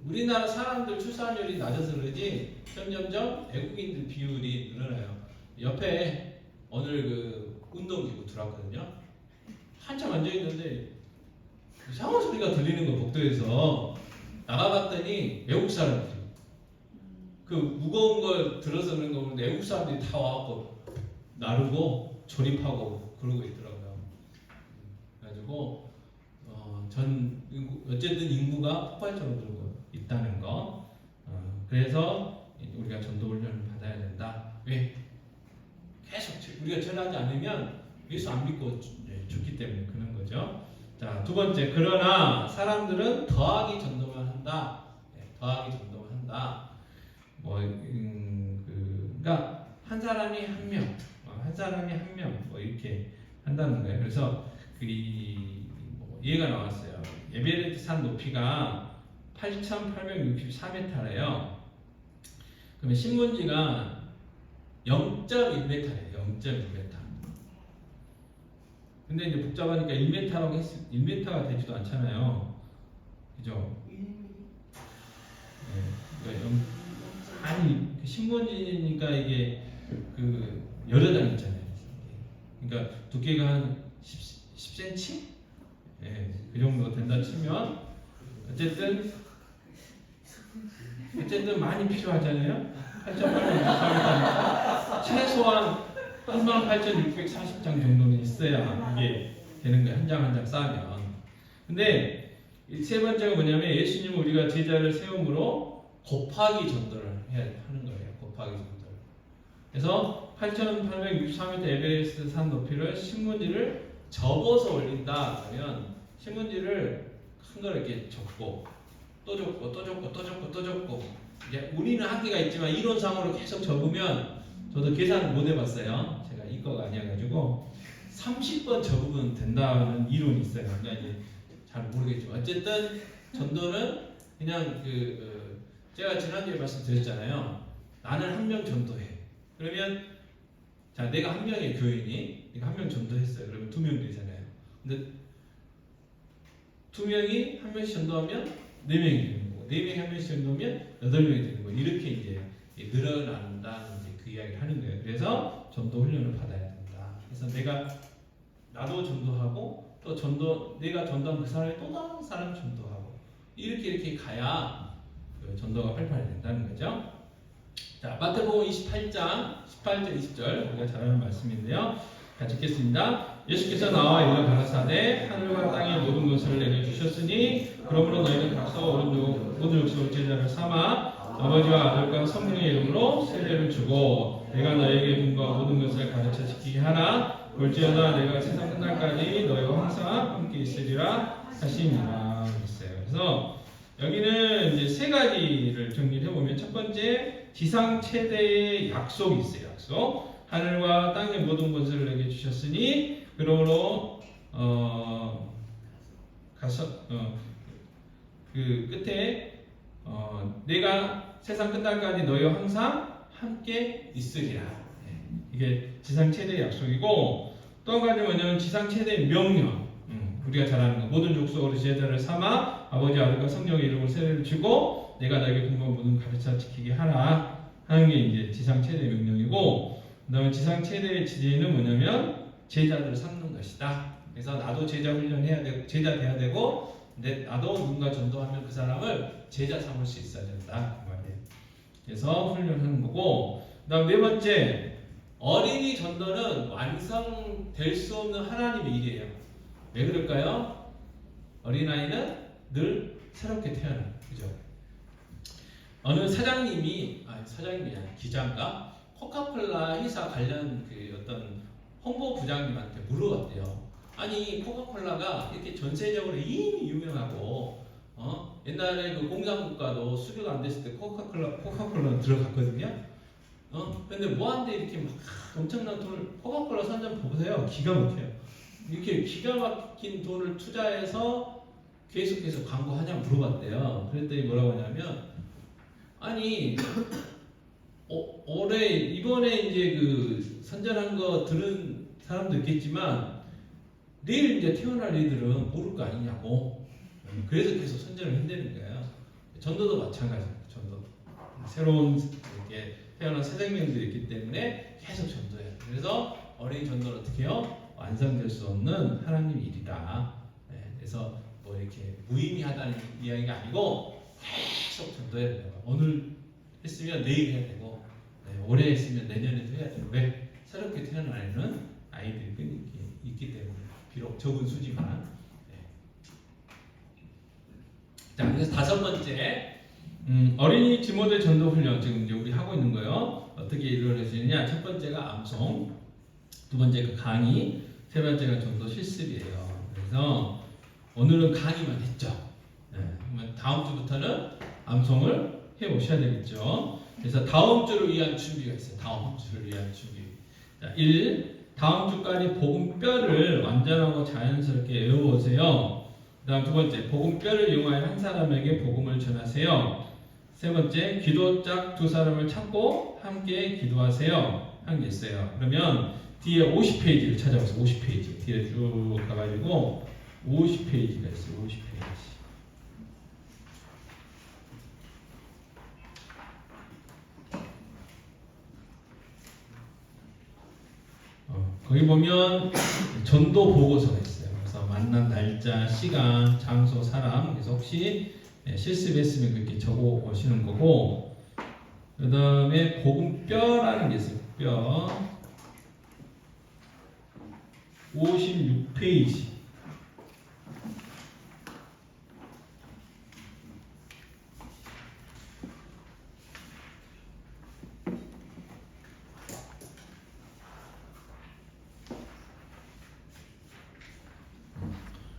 우리나라 사람들 출산율이 낮아서 그러지 점점점 외국인들 비율이 늘어나요. 옆에 오늘 운동기구 들어왔거든요. 한참 앉아 있는데 이상한 소리가 들리는 거 복도에서 나가봤더니 외국 사람들이 무거운 걸 들어서 그런 거 보는데 외국 사람들이 다 와갖고 나르고 조립하고 그러고 있더라고요. 그래가지고 어쨌든 인구가 폭발적으로 늘고 있다는 거. 그래서 우리가 전도 훈련을 받아야 된다. 왜? 계속 우리가 전하지 않으면 예수 안 믿고 죽기 때문에 그런 거죠. 자, 두 번째, 그러나 사람들은 더하기 전도만 한다. 더하기 전도만 한다. 그러니까 한 사람이 한 명, 이렇게 한다는 거예요. 그래서 이해가 나왔어요. 에베레스트 산 높이가 8,864m래요. 그러면 신문지가 0.1m래요. 0.1m. 근데 이제 복잡하니까 1m라고 1m가 되지도 않잖아요. 그죠? 아니 신문지니까 이게 여러 장 있잖아요. 그러니까 두께가 한 10cm? 예, 그 정도 된다 치면 어쨌든 많이 필요하잖아요. 8,863이니까 최소한 18,640장 정도는 있어야 이게 되는 거예요. 한 장 한 장 쌓으면. 근데 이 세 번째가 뭐냐면 예수님은 우리가 제자를 세움으로 곱하기 전도를 해야 하는 거예요. 곱하기 전도. 그래서 8,863m 에베레스트 산 높이를 신문지를 접어서 올린다 그러면 신문지를 큰 걸 이렇게 접고 또 접고 또 접고 또 접고 또 접고 이제 우리는 한계가 있지만 이론상으로 계속 접으면 저도 계산을 못 해봤어요. 제가 이과가 아니어가지고 30번 접으면 된다는 이론이 있어요. 그러니까 이제 잘 모르겠지만 어쨌든 전도는 그냥 제가 지난주에 말씀드렸잖아요. 나는 한 명 전도해. 그러면 자 내가 한 명의 교인이 내가 한 명 전도했어요. 그러면 2명 되잖아요. 근데 2명이 한 명씩 전도하면 4명이 되는 거고 4명이 한 명씩 전도하면 8명이 되는 거고 이렇게 이제 늘어난다는 이제 그 이야기를 하는 거예요. 그래서 전도 훈련을 받아야 된다. 그래서 나도 전도하고 또 내가 전도한 그 사람이 또 다른 사람 전도하고 이렇게 가야 그 전도가 활발히 된다는 거죠. 자, 마태복음 28장 18절 20절 우리가 잘 아는 말씀인데요. 같이 읽겠습니다. 예수께서 나와 이르러 가라사대 하늘과 땅의 모든 것을 내게 주셨으니 그러므로 너희는 각서 모든 족속을 제자를 삼아 아버지와 아들과 성령의 이름으로 세례를 주고 내가 너에게 준 것 모든 것을 가르쳐 지키게 하라. 볼지어다 내가 세상 끝날까지 너희와 항상 함께 있으리라 하시니라 했어요. 그래서 여기는 이제 세 가지를 정리를 해보면 첫 번째 지상 최대의 약속이 있어요. 약속. 하늘과 땅의 모든 것을 내게 주셨으니 그러므로 그 끝에 내가 세상 끝날까지 너희와 항상 함께 있으리라. 이게 지상 최대의 약속이고 또 한 가지 뭐냐면 지상 최대의 명령. 우리가 잘 아는 거 모든 족속으로 제자를 삼아 아버지 아들과 성령의 이름으로 세례를 주고 내가 너에게 분부한 모든 가르쳐 지키게 하라 하는 게 이제 지상 최대의 명령이고 그다음에 지상 최대의 지혜는 뭐냐면 제자들을 삼는 것이다. 그래서 나도 제자 훈련해야 되고 제자 돼야 되고 근데 나도 누군가 전도하면 그 사람을 제자 삼을 수 있어야 된다 그 말이에요. 그래서 훈련하는 거고 그다음 네 번째 어린이 전도는 완성될 수 없는 하나님의 일이에요. 왜 그럴까요? 어린아이는 늘 새롭게 태어나요. 그죠? 어느 사장님이 아니라 기자인가 코카콜라 회사 관련 그 어떤 홍보 부장님한테 물어봤대요. 아니 코카콜라가 이렇게 전 세계적으로 이미 유명하고 옛날에 그 공산국가도 수교가 안 됐을 때 코카콜라는 들어갔거든요. 근데 뭐한데 이렇게 막 엄청난 돈을 코카콜라 선전 보세요. 기가 막혀요. 이렇게 기가 막힌 돈을 투자해서 계속해서 광고하냐 물어봤대요. 그랬더니 뭐라고 하냐면 아니 올해 이번에 이제 그 선전한 거 들은 사람도 있겠지만 내일 이제 태어날 애들은 모를 거 아니냐고. 그래서 계속 선전을 한다는 거예요. 전도도 마찬가지입니다. 전도 새로운 이렇게 태어난 새 생명들이 있기 때문에 계속 전도해요. 그래서 어린이 전도를 어떻게 해요? 완성될 수 없는 하나님 일이다. 그래서 뭐 이렇게 무의미하다는 이야기가 아니고 계속 전도해야 돼요. 오늘 했으면 내일 해야 되고 올해 했으면 내년에도 해야 되고 왜? 새롭게 태어나는 아이들이 있기 때문에 비록 적은 수지만 자 그래서 다섯 번째 어린이 지모대 전도 훈련 지금 이제 우리 하고 있는 거예요. 어떻게 이루어지느냐? 첫 번째가 암송, 두 번째가 강의, 세 번째가 전도 실습이에요. 그래서 오늘은 강의만 했죠. 그러면 다음 주부터는 암송을 해 오셔야 되겠죠. 그래서 다음 주를 위한 준비가 있어요. 다음 주를 위한 준비. 자, 1. 다음 주까지 복음뼈를 완전하고 자연스럽게 외워보세요. 그 다음 두 번째, 복음뼈를 이용하여 한 사람에게 복음을 전하세요. 세 번째, 기도짝 두 사람을 찾고 함께 기도하세요. 한 게 있어요. 그러면 뒤에 50페이지를 찾아보세요. 50페이지. 뒤에 쭉 가가지고 50페이지가 있어요. 50페이지. 거기 보면 전도 보고서가 있어요. 그래서 만난 날짜, 시간, 장소, 사람. 그래서 혹시 실습했으면 그렇게 적어 오시는 거고, 그 다음에 복음뼈라는 게 있어요. 뼈 56페이지.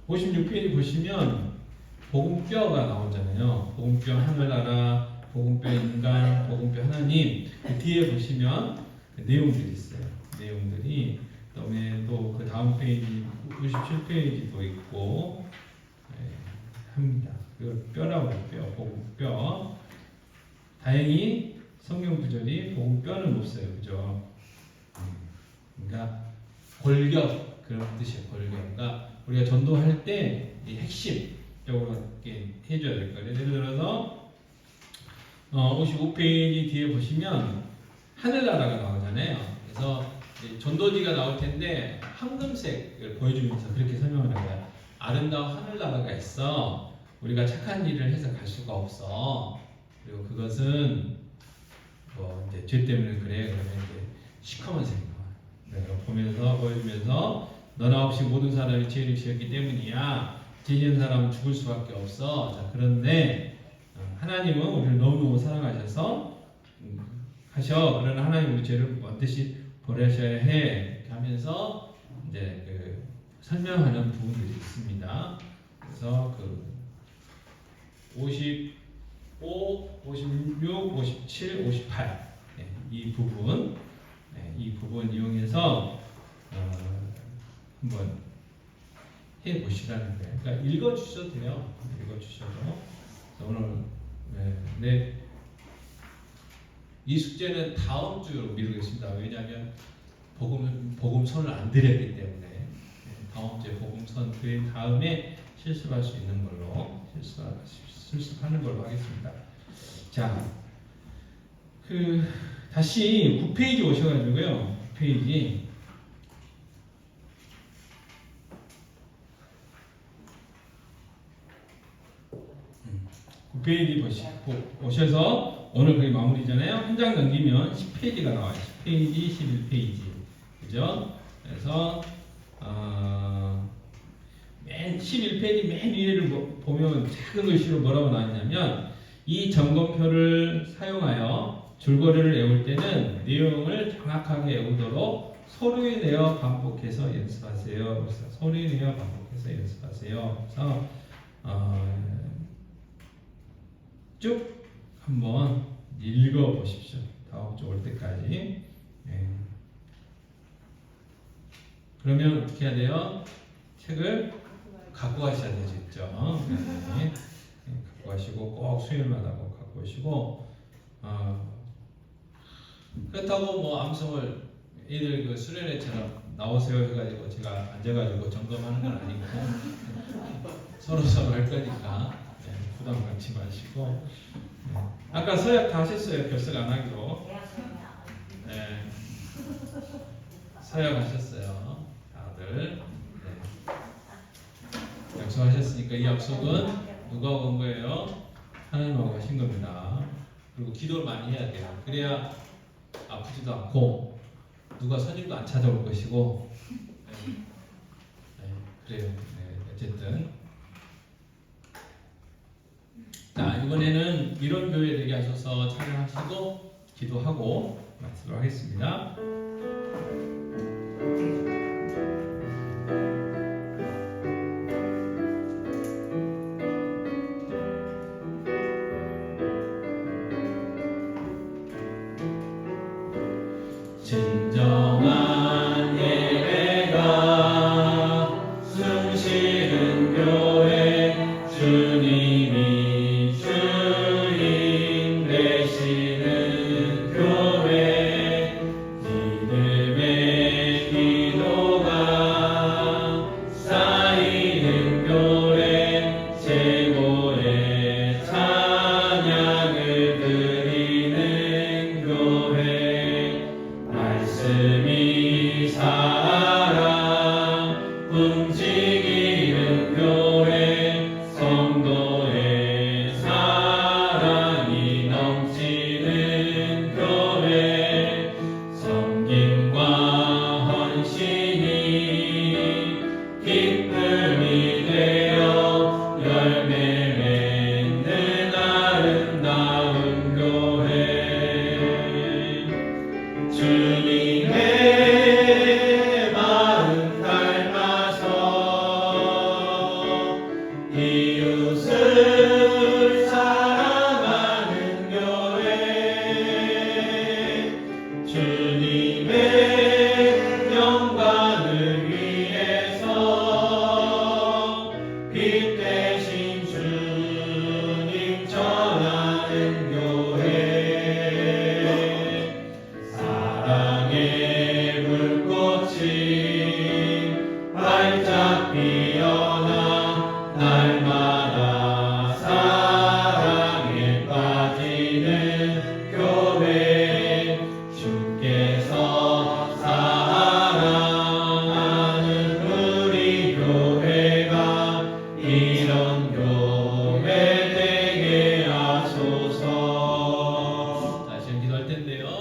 (56페이지) 보시면 복음뼈가 나오잖아요. 복음뼈 하늘나라, 복음뼈 인간, 복음뼈 하나님. 그 뒤에 보시면 그 내용들이 있어요. 내용들이. 그다음에 또 그 다음 페이지 57페이지도 있고 합니다. 그 뼈라고 해요. 복음뼈. 다행히 성경 구절이 복음뼈는 못 써요. 그죠? 그러니까 골격 그런 뜻이에요. 골격. 그러니까 우리가 전도할 때 이 핵심적으로 이렇게 해줘야 될 거예요. 예를 들어서 55페이지 뒤에 보시면 하늘나라가 나오잖아요. 그래서 전도지가 나올 텐데 황금색을 보여주면서 그렇게 설명을 해요. 아름다운 하늘나라가 있어. 우리가 착한 일을 해서 갈 수가 없어. 그리고 그것은 뭐 이제 죄 때문에 그래. 그러면 이제 시커먼 색이 나와요. 보면서 보여주면서 너나 없이 모든 사람이 죄를 지었기 때문이야. 죄 지은 사람은 죽을 수밖에 없어. 자, 그런데 하나님은 우리를 너무너무 사랑하셔서 그러나 하나님 우리 죄를 반드시 버리셔야 해. 이렇게 하면서 이제 그 설명하는 부분들이 있습니다. 그래서 그 55, 56, 57, 58 이 부분 이용해서 한번 해보시라는 거예요. 그러니까 읽어주셔도 돼요. 읽어주셔도. 오늘 이 숙제는 다음 주로 미루겠습니다. 왜냐하면 복음선을 안 드렸기 때문에 다음 주에 복음선 그 다음에 실습할 수 있는 걸로 실습하는 걸로 하겠습니다. 자, 다시 9페이지 오셔가지고요. 9페이지 9페이지 오셔서 오늘 거의 마무리잖아요. 한 장 넘기면 10페이지가 나와요. 10페이지, 11페이지. 그죠? 그래서 맨 11페이지 맨 위를 보면 작은 글씨로 뭐라고 나왔냐면 이 점검표를 사용하여 줄거리를 외울 때는 내용을 정확하게 외우도록 소리에 내어 반복해서 연습하세요. 그래서 소리에 내어 반복해서 연습하세요. 그래서 쭉 한번 읽어 보십시오. 다음 주 올 때까지. 그러면 어떻게 해야 돼요? 책을 갖고 가셔야 되죠. 갖고 가시고 꼭 수요일마다 꼭 갖고 오시고 그렇다고 뭐 암송을 애들 그 수련회처럼 나오세요 해가지고 제가 앉아가지고 점검하는 건 아니고 서로 할 거니까 부담 갖지 마시고 아까 서약 다 하셨어요. 결석 안 하기로. 서약 하셨어요. 다들. 약속하셨으니까 이 약속은 누가 온 거예요? 하나님하고 하신 겁니다. 그리고 기도를 많이 해야 돼요. 그래야 아프지도 않고 누가 선임도 안 찾아올 것이고 그래요. 어쨌든 자, 이번에는 이런 교회 되게 하셔서 촬영하시고 기도하고 마치도록 하겠습니다. 진정한 예배가 숨쉬는 교회 주님이 주인 되시는 교회 믿음의 기도가 쌓이는 교회 최고의 찬양을 드리는 교회 말씀이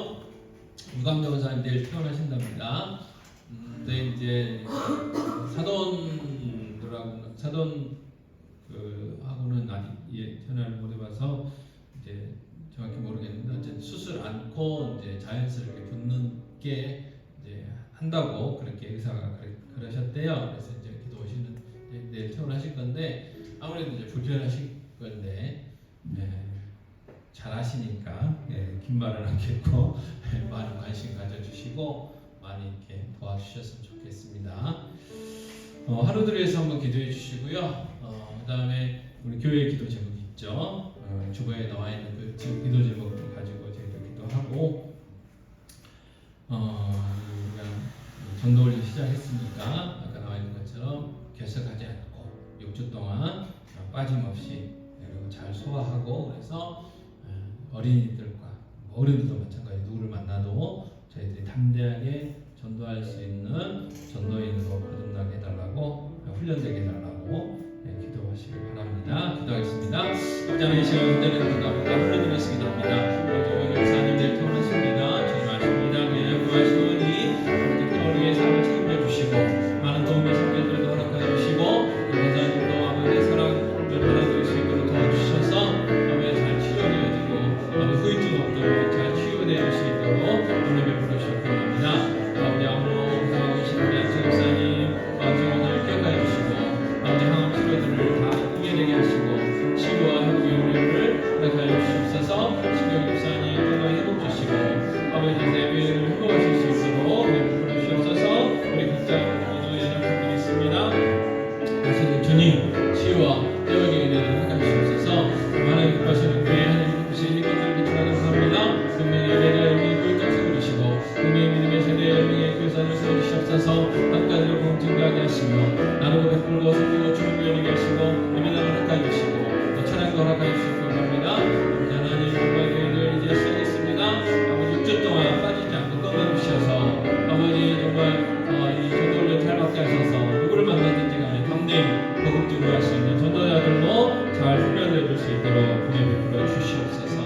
있는데요. 유광 전사님 내일 태어나신답니다. 근데 이제 사돈 하고는 아직 전화를 못 해봐서 이제 정확히 모르겠는데 어쨌든 수술 않고 이제 자연스럽게 붙는 게 이제 한다고 그렇게 의사가 그러셨대요. 그래서 이제 기도하시는 내일 퇴원하실 건데 아무래도 이제 불편하실 건데 잘 아시니까 긴 말은 않겠고 많은 관심 가져주시고 많이 이렇게 도와주셨으면 좋겠습니다. 하루들 위해서 한번 기도해 주시고요. 그 다음에 우리 교회 기도 제목 있죠. 주보에 나와 있는 그 기도 제목을 가지고 저희들 기도하고 우리가 전도를 시작했으니까 아까 나와 있는 것처럼 결석하지 않고 6주 동안 빠짐없이 그리고 잘 소화하고 그래서 어린이들과 어른들도 마찬가지 누구를 만나도 저희들이 담대하게 전도할 수 있는 전도인으로 거듭나게 해달라고 훈련되게 해달라고 기도하시길 바랍니다. 기도하겠습니다. 아버지 이 시간 은혜를 감사합니다. 훈련드렸습니다. 아버지 목사님들 태어나십니다. 주님 아십니다. 그냥 구하시오니 우리의 삶을 책임져 주시고 많은 도움의 선배들도 허락하여 주시고 목사님도 아버지의 사랑을 받아들일 수 있도록 도와주셔서 아버지 잘 치료되어지고 아버지 후유증 없도록 잘 치유되어 수 있도록 오늘 베풀어 주시기 바랍니다. 아버지 아무로 구하고 계신 우리 안청 목사님 안청을 기억하여 주시고 아버지 항암 치료들을 다 이겨내게 하시고 치유와 회복의 은혜를 허락하여 주시옵소서. 신경 목사님 건강 회복 주시고 아버지 예배를 회복하실 수 있도록 베풀어 주시옵소서. 우리 각자 기도의 연약함들이 있습니다. 하시는 주님 치유와 회복의 은혜를 허락하여 주시옵소서. 많은 기뻐하시는 교회 하나님 기쁘신 이것들을 비추하는 감사합니다. 분명히 예배자 여러분이 꿀떡 세워주시고 분명히 믿음의 세대 여러분의 교사를 세워주시옵소서. 한가지로 복음 증거하게 하시며 나누고 베풀고 섬기고 주를 열리게 하시고 예배당을 허락하여 주시고 또 찬양도 허락하여 주시기 바랍니다. 하나님 정말 교회를 이제 시작했습니다. 아버지 6주 동안 빠지지 않고 건강 주셔서 아버지 정말 이 전도를 잘 받게 하셔서 누구를 만나든지 간에 담대히 복음 증거할 수 있는 전도자들로 잘 훈련되어 줄 수 있도록 은혜 베풀어 주시옵소서.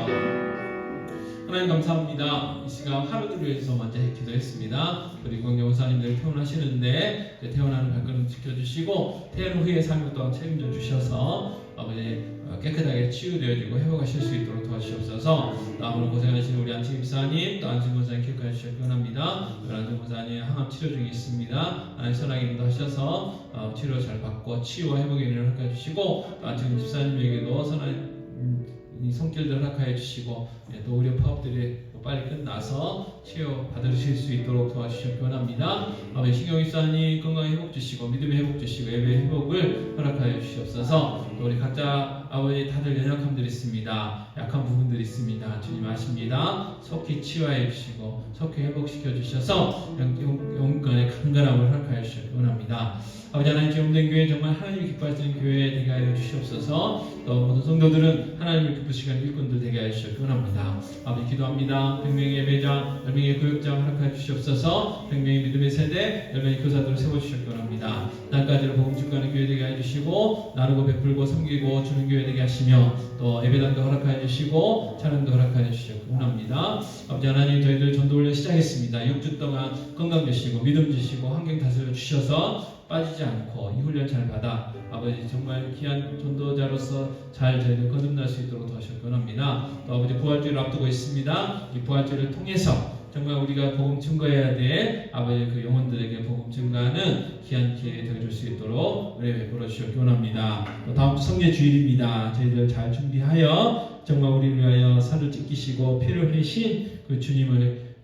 하나님 감사합니다. 이 시간 하루를 위해서 먼저 기도했습니다. 우리 권경사님들 퇴원하시는데 퇴원하는 발걸음 지켜주시고 퇴원 후의 삶을 또한 책임져 주셔서 아버지 깨끗하게 치유되어지고 회복하실 수 있도록 도와주시옵소서. 아무로 고생하시는 우리 안치 집사님 또 안치 권사님 기억하여 주시기 원합니다. 안치 권사님 항암 치료 중에 있습니다. 하나님 선하게 인도하셔서 치료 잘 받고 치유와 회복의 은혜를 허락해 주시고 또 안치 집사님에게도 선한 이 손길들 허락하여 주시고 또 의료 파업들이 빨리 끝나서 치유 받으실 수 있도록 도와주시기 원합니다. 아버지 신경 집사님 건강 회복 주시고 믿음의 회복 주시고 예배 회복을 허락하여 주시옵소서. 또 우리 각자 아버지 다들 연약함들이 있습니다. 약한 부분들이 있습니다. 주님 아십니다. 속히 치유하여 주시고 속히 회복시켜 주셔서 영권의 강건함을 허락하여 주시기 원합니다. 아버지 하나님 지금된 교회 정말 하나님이 기뻐하시는 교회 되게 하여 주시옵소서. 또 모든 성도들은 하나님을 기쁘시는 일꾼들 되게 하여 주시기 원합니다. 아버지 기도합니다. 100명의 예배자, 10명의 교육자 허락하여 주시옵소서. 100명의 믿음의 세대, 10명의 교사들을 세워주시기 원합니다. 날까지로 복음 증거하는 교회 되게 하여 주시고 나누고 베풀고 섬기고 주는 교회 되게 하시며 또 예배당도 허락하여 주시고 찬양도 허락하여 주시기 원합니다. 아버지 하나님 저희들 전도 훈련 시작했습니다. 6주 동안 건강 주시고 믿음 주시고 환경 다스려 주셔서 빠지지 않고 이 훈련 잘 받아 아버지 정말 귀한 전도자로서 잘 저희를 거듭날 수 있도록 도와주시기 원합니다. 또 아버지 부활주의를 앞두고 있습니다. 이 부활주의를 통해서 정말 우리가 복음 증거해야 돼. 아버지 그 영혼들에게 복음 증거하는 귀한 기회 되어줄 수 있도록 은혜 베풀어 주시기 원합니다. 또 다음 주 성례 주일입니다. 저희들 잘 준비하여 정말 우리를 위하여 살을 찢기시고 피를 흘리신 그 주님을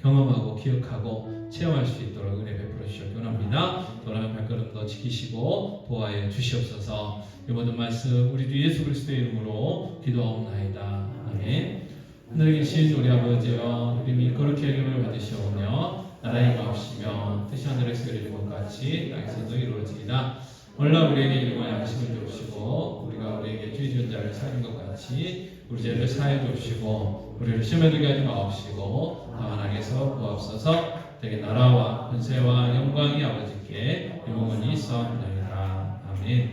경험하고 기억하고 체험할 수 있도록 은혜 베풀어 주시기 원합니다. 돌아가는 발걸음도 지키시고 도와해 주시옵소서. 이 모든 말씀 우리 주 예수 그리스도의 이름으로 기도하옵나이다. 아멘. 하늘에 계신 우리 아버지여 이름이 거룩히 여김을 받으시오며 나라의 마옵시며 뜻이 하늘에서 이루어진 것 같이 땅에서도 이루어지이다. 오늘날 우리에게 일용할 양식을 주옵시고 우리가 우리에게 죄 지은 자를 사하는 것 같이 우리 죄를 사하여 주옵시고 우리를 시험에 들게 하지 마옵시고 다만 악에서 구하옵소서. 되게 나라와 권세와 영광이 아버지께 영원히 있사옵나이다. 아멘.